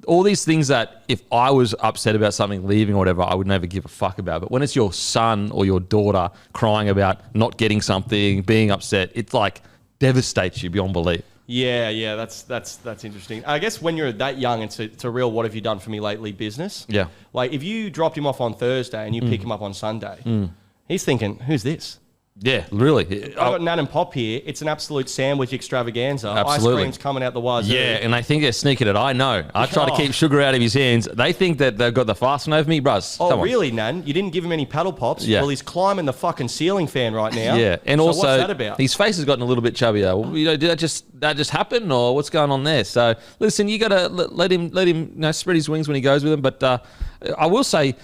all these things that if I was upset about something leaving or whatever, I would never give a fuck about. But when it's your son or your daughter crying about not getting something, being upset, it like devastates you beyond belief. Yeah, that's interesting. I guess when you're that young, it's a real what have you done for me lately business. Yeah. Like if you dropped him off on Thursday and you pick him up on Sunday, he's thinking, who's this? Yeah, really. I've got Nan and Pop here. It's an absolute sandwich extravaganza. Absolutely. Ice cream's coming out the wazoo. Yeah, and they think they're sneaking it. I know. I try to keep sugar out of his hands. They think that they've got the fast one over me, bruz. Oh, really, Nan? You didn't give him any paddle pops? Yeah. Well, he's climbing the fucking ceiling fan right now. Yeah, and so also what's that about? his face has gotten a little bit chubbier. Well, did that just happen, or what's going on there? So listen, you got to let him spread his wings when he goes with them. But I will say,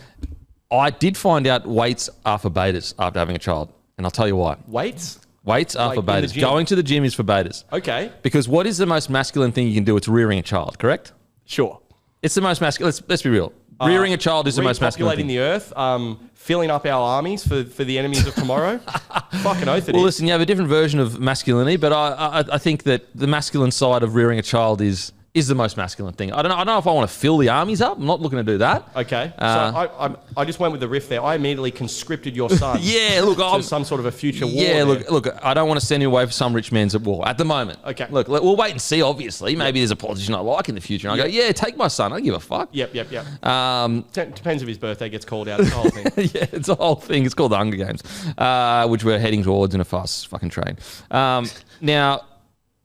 I did find out weights are for betas after having a child. And I'll tell you why. Weights? Weights are for betas. Going to the gym is for betas. Okay. Because what is the most masculine thing you can do? It's rearing a child, correct? Sure. It's the most masculine. Let's be real. Rearing a child is the most masculine thing. Repopulating the earth, filling up our armies for the enemies of tomorrow. Fucking oath it is. Well, listen, you have a different version of masculinity, but I think that the masculine side of rearing a child is the most masculine thing. I don't know if I want to fill the armies up. I'm not looking to do that. Okay. So I just went with the riff there. I immediately conscripted your son. Yeah, look, to some sort of a future war. Yeah, look, I don't want to send him away for some rich man's at war at the moment. Okay. Look, we'll wait and see, obviously. Maybe there's a politician I like in the future. And I go, yeah, take my son. I don't give a fuck. Yep. Depends if his birthday gets called out. It's the whole thing. Yeah, it's a whole thing. It's called the Hunger Games, which we're heading towards in a fast fucking train. Now,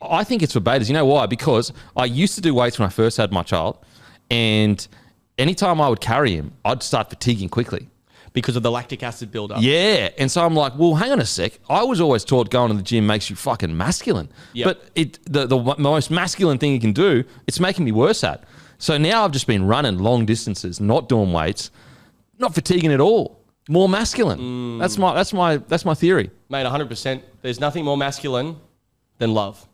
I think it's for betas. You know why? Because I used to do weights when I first had my child, and anytime I would carry him, I'd start fatiguing quickly. Because of the lactic acid buildup. Yeah. And so I'm like, well, hang on a sec. I was always taught going to the gym makes you fucking masculine. Yep. But the most masculine thing you can do, it's making me worse at. So now I've just been running long distances, not doing weights, not fatiguing at all. More masculine. That's my theory. Mate, 100%. There's nothing more masculine than love.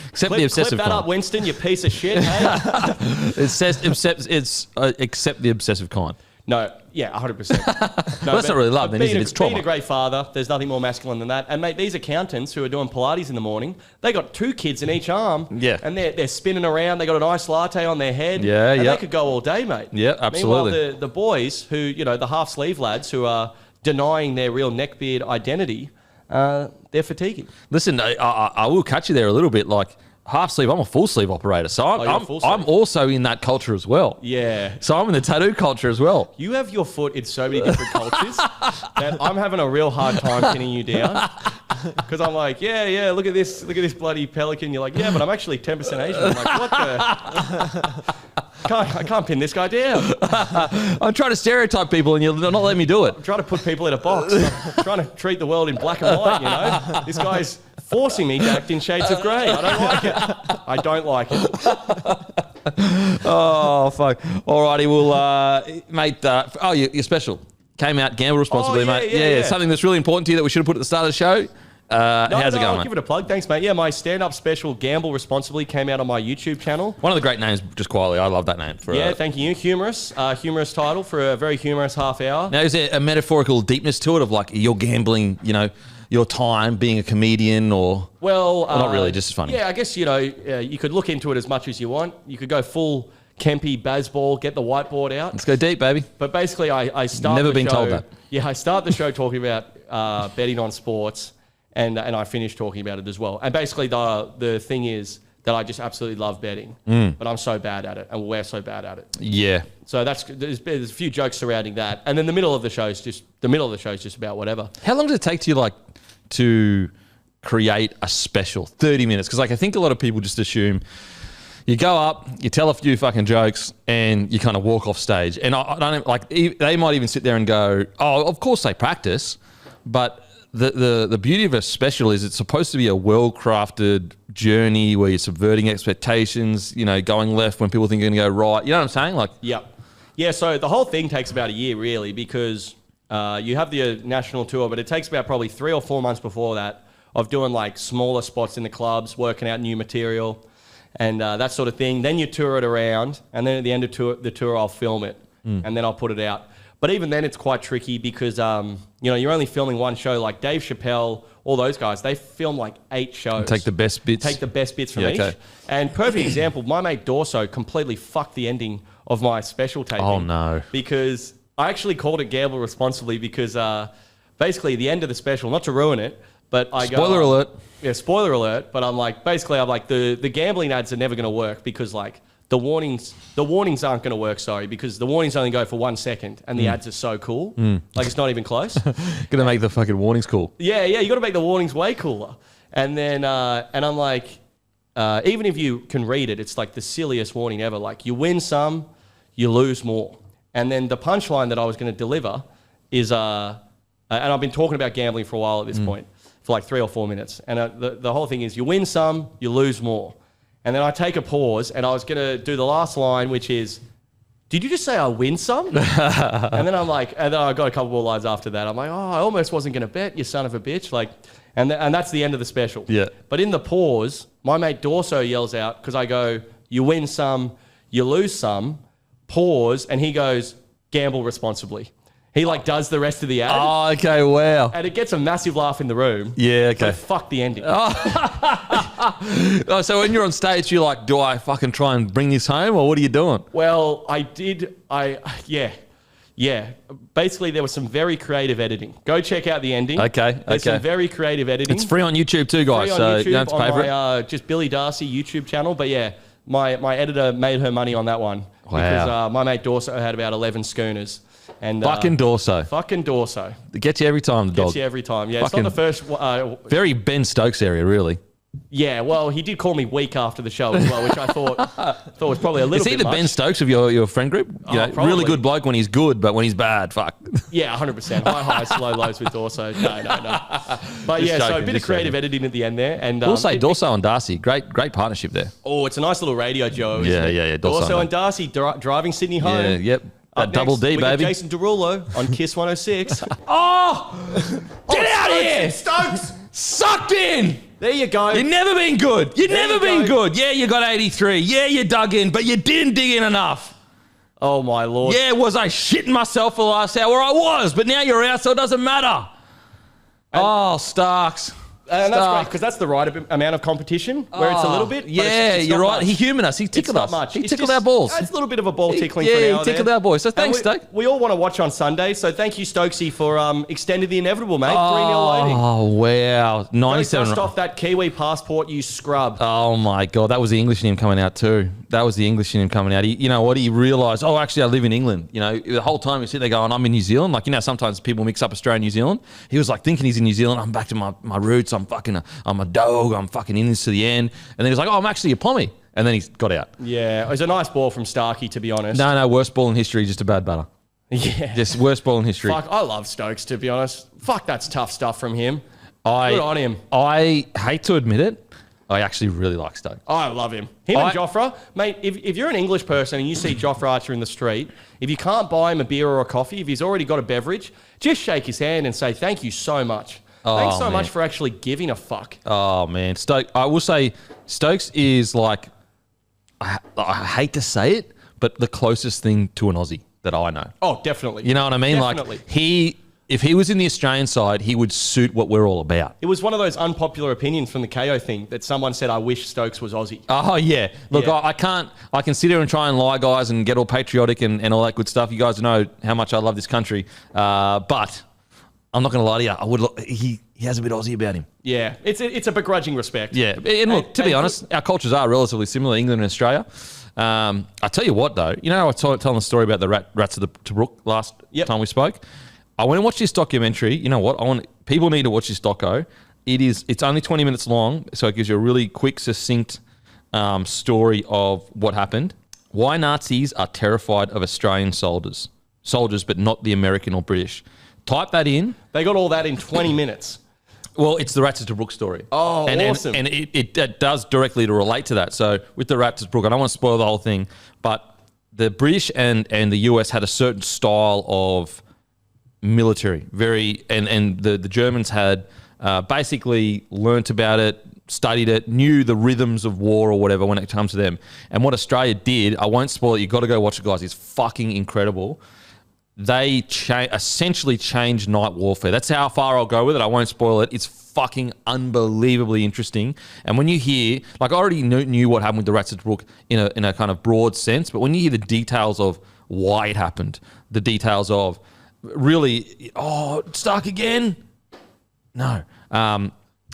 Except the obsessive clip that kind. up, Winston, you piece of shit. Hey? Except the obsessive kind. No, yeah, 100%. No, that's not really love, then, is it? It's trauma. Being a great father, there's nothing more masculine than that. And mate, these accountants who are doing Pilates in the morning, they got 2 kids in each arm. Yeah. And they're spinning around. They got an iced latte on their head. Yeah, and they could go all day, mate. Yeah, absolutely. Meanwhile, the boys who, the half sleeve lads who are denying their real neckbeard identity, they're fatiguing. Listen, I will catch you there a little bit. Like half sleeve, I'm a full sleeve operator, so I'm also in that culture as well. Yeah. So I'm in the tattoo culture as well. You have your foot in so many different cultures that I'm having a real hard time pinning you down. Because I'm like, yeah, look at this bloody pelican. You're like, yeah, but I'm actually 10% Asian. I'm like, what the? I can't pin this guy down. I'm trying to stereotype people and you're not letting me do it. I'm trying to put people in a box. I'm trying to treat the world in black and white, This guy's forcing me to act in shades of grey. I don't like it. Oh, fuck. Alrighty, well, mate, you're special. Came out, gamble responsibly, mate. Yeah, something that's really important to you that we should have put at the start of the show. How's it going, I'll mate? give it a plug. Thanks, mate. Yeah, my stand-up special, Gamble Responsibly, came out on my YouTube channel. One of the great names, just quietly. I love that name. Thank you. Humorous title for a very humorous half hour. Now, is there a metaphorical deepness to it of like you're gambling, your time being a comedian or? Well, not really, just funny. Yeah, I guess, you could look into it as much as you want. You could go full Kempy baseball, get the whiteboard out. Let's go deep, baby. But basically, I start Never the been show, told that. Yeah, I start the show talking about betting on sports, and I finish talking about it as well. And basically, the thing is that I just absolutely love betting, but I'm so bad at it, and we're so bad at it. Yeah. So there's a few jokes surrounding that, and then the middle of the show is just about whatever. How long does it take to create a special? 30 minutes? Because I think a lot of people just assume you go up, you tell a few fucking jokes, and you kind of walk off stage. And I don't they might even sit there and go, "Oh, of course they practice," but the beauty of a special is it's supposed to be a well-crafted journey where you're subverting expectations, going left when people think you're going to go right. You know what I'm saying? Yeah, so the whole thing takes about a year, really, because you have the national tour, but it takes about probably 3 or 4 months before that of doing smaller spots in the clubs, working out new material and that sort of thing. Then you tour it around, and then at the end of the tour, I'll film it, and then I'll put it out. But even then, it's quite tricky because, you're only filming one show. Like Dave Chappelle, all those guys, they film 8 shows. And take the best bits. Take the best bits from each. Okay. And perfect example, my mate Darcy completely fucked the ending of my special taping. Oh, no. Because I actually called it Gamble Responsibly because basically the end of the special, not to ruin it, but I Spoiler alert. Yeah, spoiler alert. But I'm like, the gambling ads are never going to work because the warnings aren't going to work, because the warnings only go for 1 second and the ads are so cool. It's not even close. Gonna make the fucking warnings cool. Yeah, you got to make the warnings way cooler. And then, and I'm like, even if you can read it, it's the silliest warning ever. You win some, you lose more. And then the punchline that I was going to deliver is, and I've been talking about gambling for a while at this point, for 3 or 4 minutes. And the whole thing is you win some, you lose more. And then I take a pause, and I was going to do the last line, which is, did you just say I win some? And then and then I got a couple more lines after that. I'm like, oh, I almost wasn't going to bet, you son of a bitch. And that's the end of the special. Yeah. But in the pause, my mate Darcy yells out, because I go, you win some, you lose some, pause, and he goes, gamble responsibly. He does the rest of the ad. Oh, okay, wow. And it gets a massive laugh in the room. Yeah, okay. But fuck the ending. Oh, so when you're on stage, you're like, do I fucking try and bring this home, or what are you doing? Well, yeah. Basically, there was some very creative editing. Go check out the ending. Okay. There's some very creative editing. It's free on YouTube too, guys, so you don't have to pay for it. Just Billy Darcy YouTube channel. But yeah, my editor made her money on that one. Wow. Because my mate Darcy had about 11 schooners. And fucking Darcy. Fucking Darcy. It gets you every time, the dog. Gets you every time. Yeah, it's not the first... very Ben Stokes area, really. Yeah, well, he did call me weak after the show as well, which I thought was probably a little bit much. Is he the Ben Stokes of your friend group? Really good bloke when he's good, but when he's bad, fuck. Yeah, 100%. High highs, low lows with Darcy. No. But yeah, so a bit of creative editing at the end there. And also, Darcy and Darcy, great partnership there. Oh, it's a nice little radio duo, isn't it? Yeah. Darcy and Darcy driving Sydney home. Yeah, yep. That double D, we baby. Got Jason Derulo on Kiss 106. Get out of here! Stokes! Sucked in! There you go. You've never been good. You've never been good. Yeah, you got 83. Yeah, you dug in, but you didn't dig in enough. Oh, my Lord. Yeah, was I shitting myself for the last hour? I was, but now you're out, so it doesn't matter. Starks. And that's great, because that's the right amount of competition, where it's a little bit. Yeah, you're right. He humored us. He tickled us. It's not much. He tickled our balls. It's a little bit of a ball tickling for now. Yeah, he tickled our boys. So thanks, Stoke. We all want to watch on Sunday, so thank you, Stokesy, for extending the inevitable, mate. 3-0 loading. Oh, wow. 97. Dust off that Kiwi passport, you scrub. Oh, my God. That was the English in him coming out, too. That was the English in him coming out. You know what? He realised, actually, I live in England. The whole time he's sitting there going, I'm in New Zealand. Sometimes people mix up Australia and New Zealand. He was thinking he's in New Zealand. I'm back to my roots. I'm a dog. I'm fucking in this to the end. And then he was like, I'm actually a pommy. And then he got out. Yeah, it was a nice ball from Starkey, to be honest. No, worst ball in history, just a bad batter. Yeah. Just worst ball in history. Fuck, I love Stokes, to be honest. Fuck, that's tough stuff from him. Good on him. I hate to admit it, I actually really like Stokes. I love him. And Jofra, mate, if you're an English person and you see Jofra Archer in the street, if you can't buy him a beer or a coffee, if he's already got a beverage, just shake his hand and say, thank you so much. Thanks so much for actually giving a fuck. Oh, man. I will say Stokes is I hate to say it, but the closest thing to an Aussie that I know. Oh, definitely. You know what I mean? Definitely. if he was in the Australian side, he would suit what we're all about. It was one of those unpopular opinions from the KO thing that someone said, I wish Stokes was Aussie. Oh, yeah. Look, Yeah. I can sit here and try and lie, guys, and get all patriotic and all that good stuff. You guys know how much I love this country. But I'm not going to lie to you. He has a bit Aussie about him. Yeah, it's a begrudging respect. Yeah. And look, to be honest, our cultures are relatively similar, England and Australia. I tell you what, though, I was telling the story about the rats of the Tobruk last time we spoke. I went and watched this documentary. You know what? People need to watch this doco. It's only 20 minutes long, so it gives you a really quick, succinct story of what happened. Why Nazis are terrified of Australian soldiers, but not the American or British. Type that in. They got all that in 20 minutes. Well, it's the Rats of Tobruk story. Oh, awesome. And it does directly to relate to that. So with the Rats of Tobruk, I don't want to spoil the whole thing, but the British and the US had a certain style of military, and the Germans had basically learnt about it, studied it, knew the rhythms of war or whatever when it comes to them. And what Australia did, I won't spoil it, you've got to go watch it, guys, it's fucking incredible. They essentially changed night warfare. That's how far I'll go with it. I won't spoil it. It's fucking unbelievably interesting. And when you hear, like I already knew what happened with the Rats of Tobruk in a kind of broad sense, but when you hear the details of why it happened, the details of really, Stark again? No.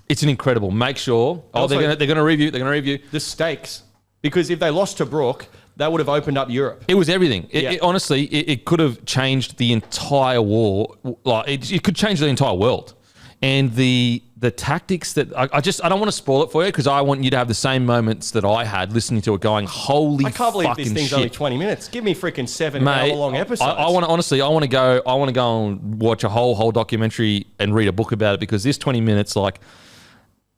It's an incredible. Make sure. Also, they're going to review. They're going to review the stakes. Because if they lost to Tobruk, that would have opened up Europe. It was everything. Honestly, it could have changed the entire war. Like it could change the entire world. And the tactics that I don't want to spoil it for you because I want you to have the same moments that I had listening to it, going, holy fucking shit. I can't believe this thing's only 20 minutes. Give me freaking 7-hour-long episodes. I want to go and watch a whole documentary and read a book about it because this 20 minutes, like,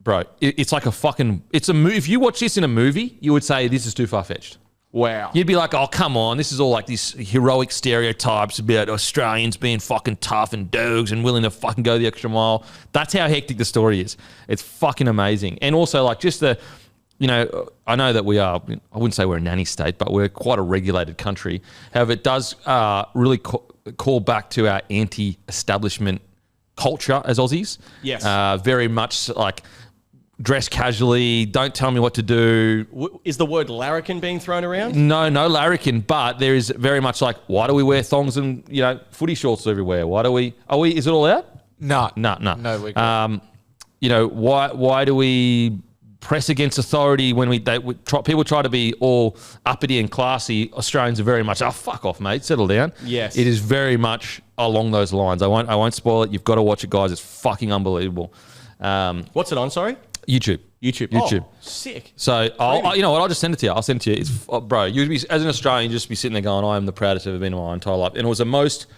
bro, it's like it's a movie. If you watch this in a movie, you would say this is too far-fetched. Wow. You'd be like, oh, come on. This is all like these heroic stereotypes about Australians being fucking tough and dogs and willing to fucking go the extra mile. That's how hectic the story is. It's fucking amazing. And also, like, just I know that we are, I wouldn't say we're a nanny state, but we're quite a regulated country. However, it does really call back to our anti-establishment culture as Aussies. Yes. Very much like, dress casually, don't tell me what to do. Is the word larrikin being thrown around? No larrikin, but there is very much like, why do we wear thongs and, footy shorts everywhere? Is it all out? No. No, we're good. Why do we press against authority when people try to be all uppity and classy? Australians are very much, oh, fuck off, mate, settle down. Yes. It is very much along those lines. I won't spoil it. You've got to watch it, guys. It's fucking unbelievable. What's it on, sorry? YouTube. Oh, sick. So, you know what? I'll just send it to you. I'll send it to you. It's, bro, you'd be, as an Australian, you'd just be sitting there going, I am the proudest I've ever been in my entire life. And it was the most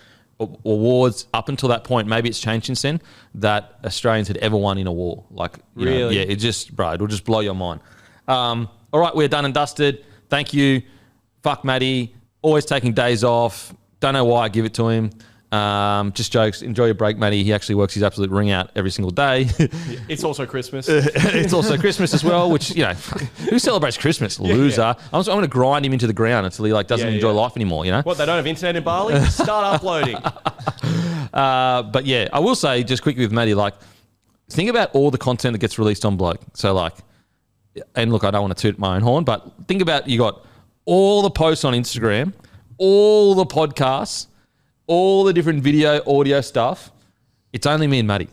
awards up until that point, maybe it's changed since then, that Australians had ever won in a war. Like, really? Yeah, it'll just blow your mind. All right, we're done and dusted. Thank you. Fuck Matty. Always taking days off. Don't know why I give it to him. Just jokes. Enjoy your break, Matty. He actually works his absolute ring out every single day. It's also Christmas. It's also Christmas as well, which, who celebrates Christmas? Loser. Yeah. I'm going to grind him into the ground until he doesn't enjoy life anymore, What, they don't have internet in Bali? Start uploading. But yeah, I will say just quickly with Matty, like, think about all the content that gets released on Bloke. So like, and look, I don't want to toot my own horn, but think about, you got all the posts on Instagram, all the podcasts, all the different video, audio stuff. It's only me and Matty.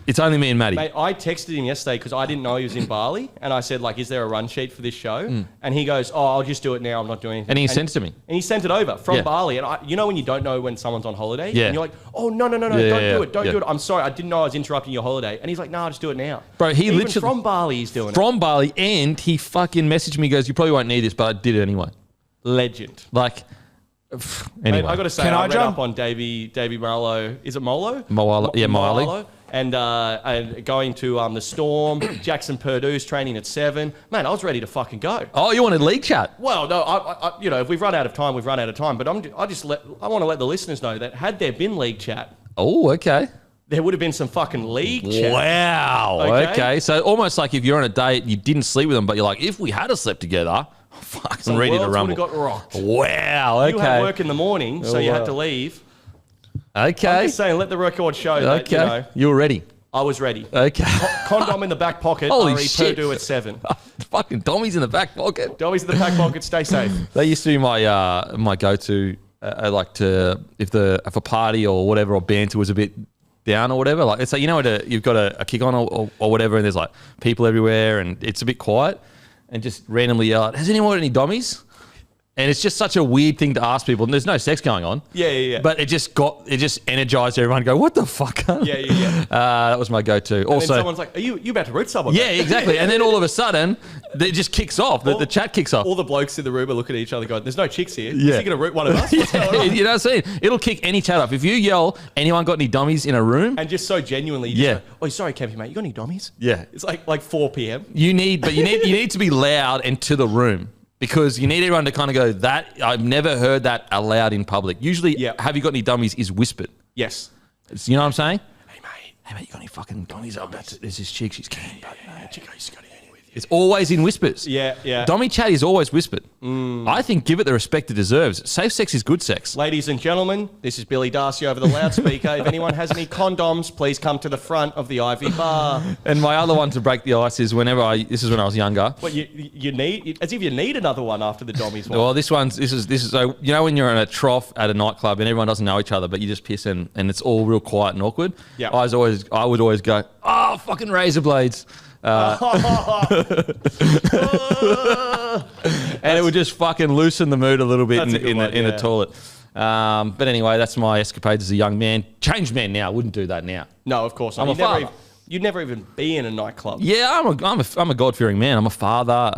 It's only me and Matty. Mate, I texted him yesterday because I didn't know he was in Bali, and I said, like, is there a run sheet for this show? And he goes, oh, I'll just do it now. I'm not doing anything. And he sent it to me. And he sent it over from Bali. And when you don't know when someone's on holiday? Yeah. And you're like, oh, no, don't do it. Don't do it. I'm sorry. I didn't know I was interrupting your holiday. And he's like, no, I'll just do it now. Bro, he Even literally... from Bali, he's doing it. From Bali, and he fucking messaged me, goes, you probably won't need this, but I did it anyway. Legend. Like... Anyway. Mate, I got to say, I read up on Davey Marlowe. Is it Molo? Moala. Yeah, Moala. And going to the Storm. Jackson Purdue's training at 7. Man, I was ready to fucking go. Oh, you wanted league chat? Well, no, I if we've run out of time, we've run out of time. But I want to let the listeners know that had there been league chat, oh, okay, there would have been some fucking league chat. Wow. Okay. So almost like if you're on a date, you didn't sleep with them, but you're like, if we had slept together, fucking ready to rumble. Would have got rocked. Wow. Okay. You had work in the morning, so you had to leave. Okay. I'm just saying, let the record show that, Okay. You were ready. I was ready. Okay. Condom in the back pocket. Holy RE shit. Purdue at 7. Fucking Dommy's in the back pocket. Dommy's in the back pocket. Stay safe. They used to be my go-to. I like to if a party or whatever or banter was a bit down or whatever. Like it's like you've got a kick on or whatever, and there's like people everywhere, and it's a bit quiet, and just randomly yell out, "Has anyone got any dommies?" And it's just such a weird thing to ask people. And there's no sex going on. Yeah. But it just energized everyone to go, what the fuck? Yeah. That was my go-to. Also, then someone's like, are you about to root someone? Yeah, exactly. And then all of a sudden, it just kicks off. The chat kicks off. All the blokes in the room are looking at each other going, there's no chicks here. Yeah. Is he going to root one of us? What's going on? You know what I'm saying? It'll kick any chat off. If you yell, anyone got any dummies in a room? And just so genuinely, go, oh, sorry, Campy, mate, you got any dummies? Yeah. It's like 4 p.m. You need to be loud and to the room. Because you need everyone to kind of go, that I've never heard that aloud in public. Usually, have you got any dummies is whispered. Yes. You know what I'm saying? Hey, mate, you got any fucking dummies? There's this chick, she's keen. Chico, he's got any with you. It's always in whispers. Yeah. Dommy chat is always whispered. I think give it the respect it deserves. Safe sex is good sex. Ladies and gentlemen, this is Billy Darcy over the loudspeaker. If anyone has any condoms, please come to the front of the Ivy Bar. And my other one to break the ice is this is when I was younger. What you need, as if you need another one after the Dommies one. Well, this is so you know when you're in a trough at a nightclub and everyone doesn't know each other, but you just piss and it's all real quiet and awkward. Yeah. I would always go, oh, fucking razor blades. And it would just fucking loosen the mood a little bit in the toilet. But anyway, that's my escapades as a young man. Changed man now. Wouldn't do that now. No, of course not. I'm a father. You'd never even be in a nightclub. Yeah, I'm a God-fearing man. I'm a father.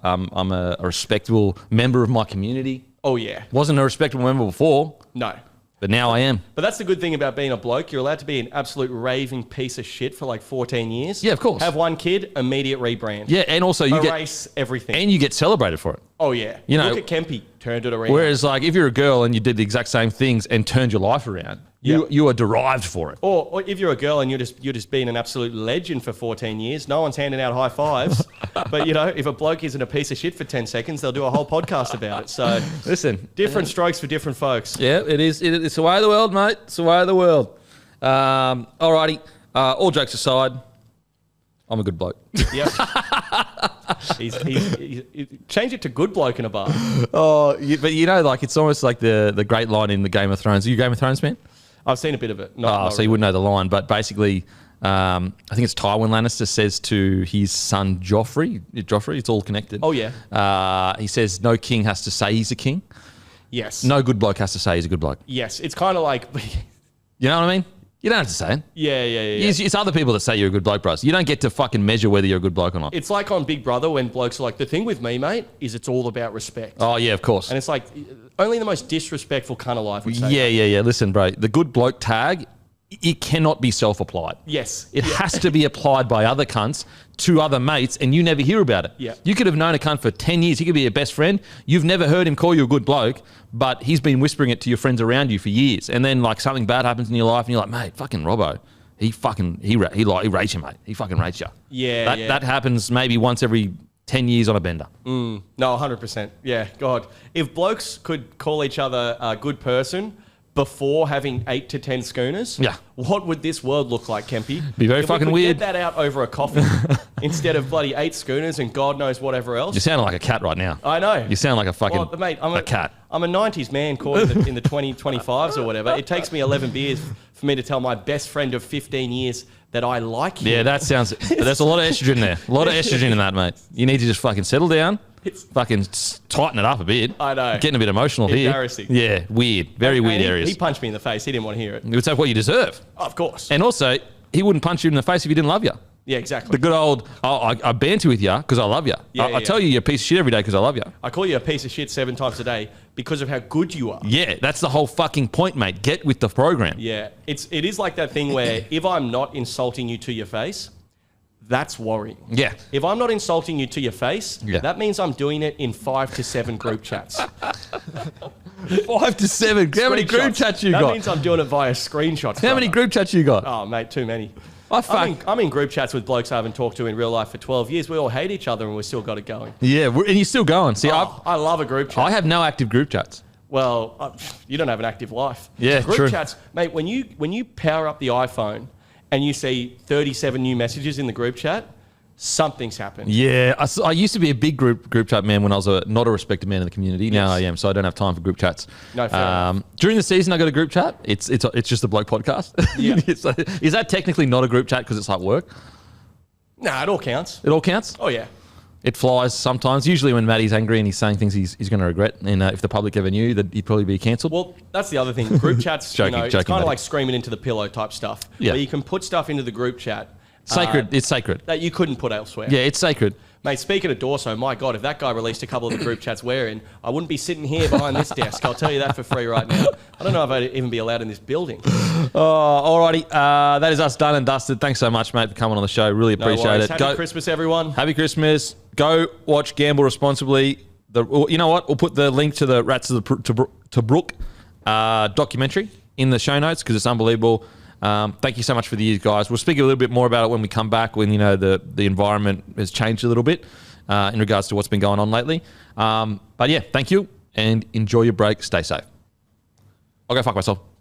I'm a respectable member of my community. Oh, yeah. Wasn't a respectable member before. No. But now I am. But that's the good thing about being a bloke. You're allowed to be an absolute raving piece of shit for like 14 years. Yeah, of course. Have one kid, immediate rebrand. Yeah, and also you erase everything. And you get celebrated for it. Oh, yeah. You know, look at Kempy, turned it around. Whereas, like, if you're a girl and you did the exact same things and turned your life around, you are derived for it. Or if you're a girl and you're just being an absolute legend for 14 years, no one's handing out high fives. But, you know, if a bloke isn't a piece of shit for 10 seconds, they'll do a whole podcast about it. So, listen, different strokes for different folks. Yeah, it is. It's the way of the world, mate. It's the way of the world. Alrighty. All jokes aside, I'm a good bloke. Yep. he's change it to good bloke in a bar. Oh, but you know, like it's almost like the great line in the Game of Thrones. Are you a Game of Thrones fan? I've seen a bit of it. So really. You wouldn't know the line, but basically, I think it's Tywin Lannister says to his son Joffrey, it's all connected. Oh yeah. He says no king has to say he's a king. Yes. No good bloke has to say he's a good bloke. Yes. It's kind of like, you know what I mean? You don't have to say it. Yeah. It's other people that say you're a good bloke, bros. You don't get to fucking measure whether you're a good bloke or not. It's like on Big Brother when blokes are like, the thing with me, mate, is it's all about respect. Oh, yeah, of course. And it's like, only the most disrespectful kind of life would say Yeah. Listen, bro, the good bloke tag, it cannot be self-applied. Yes. It has to be applied by other cunts to other mates, and you never hear about it. Yeah. You could have known a cunt for 10 years. He could be your best friend. You've never heard him call you a good bloke, but he's been whispering it to your friends around you for years. And then, like, something bad happens in your life, and you're like, mate, fucking Robbo. He rates you, mate. He fucking rates you. Yeah. That happens maybe once every 10 years on a bender. No, 100%. Yeah, God. If blokes could call each other a good person before having 8 to 10 schooners, what would this world look like, Kempy? Be very fucking weird. Get that out over a coffee instead of bloody 8 schooners and God knows whatever else. You're sounding like a cat right now. I know. You sound like a fucking mate, a cat. I'm a 90s man caught in the 2025s or whatever. It takes me 11 beers for me to tell my best friend of 15 years that I like him. Yeah, that sounds... There's a lot of estrogen there. A lot of estrogen in that, mate. You need to just fucking settle down. Fucking tighten it up a bit. I know. Getting a bit emotional here. Embarrassing. Yeah, weird. Very weird areas. He punched me in the face. He didn't want to hear it. It's what you deserve. Of course. And also, he wouldn't punch you in the face if he didn't love you. Yeah, exactly. The good old, I banter with you because I love you. I tell you you're a piece of shit every day because I love you. I call you a piece of shit 7 times a day because of how good you are. Yeah, that's the whole fucking point, mate. Get with the program. Yeah, it is like that thing where if I'm not insulting you to your face, that's worrying. Yeah. If I'm not insulting you to your face, that means I'm doing it in 5 to 7 group chats. 5 to 7. How many group chats you got? That means I'm doing it via screenshots. How many group chats you got? Oh, mate, too many. I'm in group chats with blokes I haven't talked to in real life for 12 years. We all hate each other and we've still got it going. Yeah, and you're still going. See, I love a group chat. I have no active group chats. Well, you don't have an active life. Yeah, group true. chats, mate. When you power up the iPhone and you see 37 new messages in the group chat, something's happened. Yeah, I used to be a big group chat man when I was not a respected man in the community. Now I am, so I don't have time for group chats. No, fair enough. During the season, I got a group chat. It's just a bloke podcast. Yeah. Is that technically not a group chat because it's like work? Nah, it all counts. It all counts? Oh, yeah. It flies sometimes, usually when Matty's angry and he's saying things he's going to regret. And if the public ever knew, that he'd probably be cancelled. Well, that's the other thing. Group chats, Joking, it's kind Matty. of like screaming into the pillow type stuff. Yeah. Where you can put stuff into the group chat. Sacred. It's sacred. That you couldn't put elsewhere. Yeah, it's sacred. Mate, speaking of Dorso, my God, if that guy released a couple of the group chats we're in, I wouldn't be sitting here behind this desk. I'll tell you that for free right now. I don't know if I'd even be allowed in this building. Alrighty. That is us done and dusted. Thanks so much, mate, for coming on the show. Really No appreciate worries. it. Happy Christmas, everyone. Happy Christmas. Go watch Gamble Responsibly. You know what? We'll put the link to the Rats of the Tobruk documentary in the show notes because it's unbelievable. Thank you so much for the years, guys. We'll speak a little bit more about it when we come back, when the environment has changed a little bit in regards to what's been going on lately. But yeah, thank you and enjoy your break. Stay safe. I'll go fuck myself.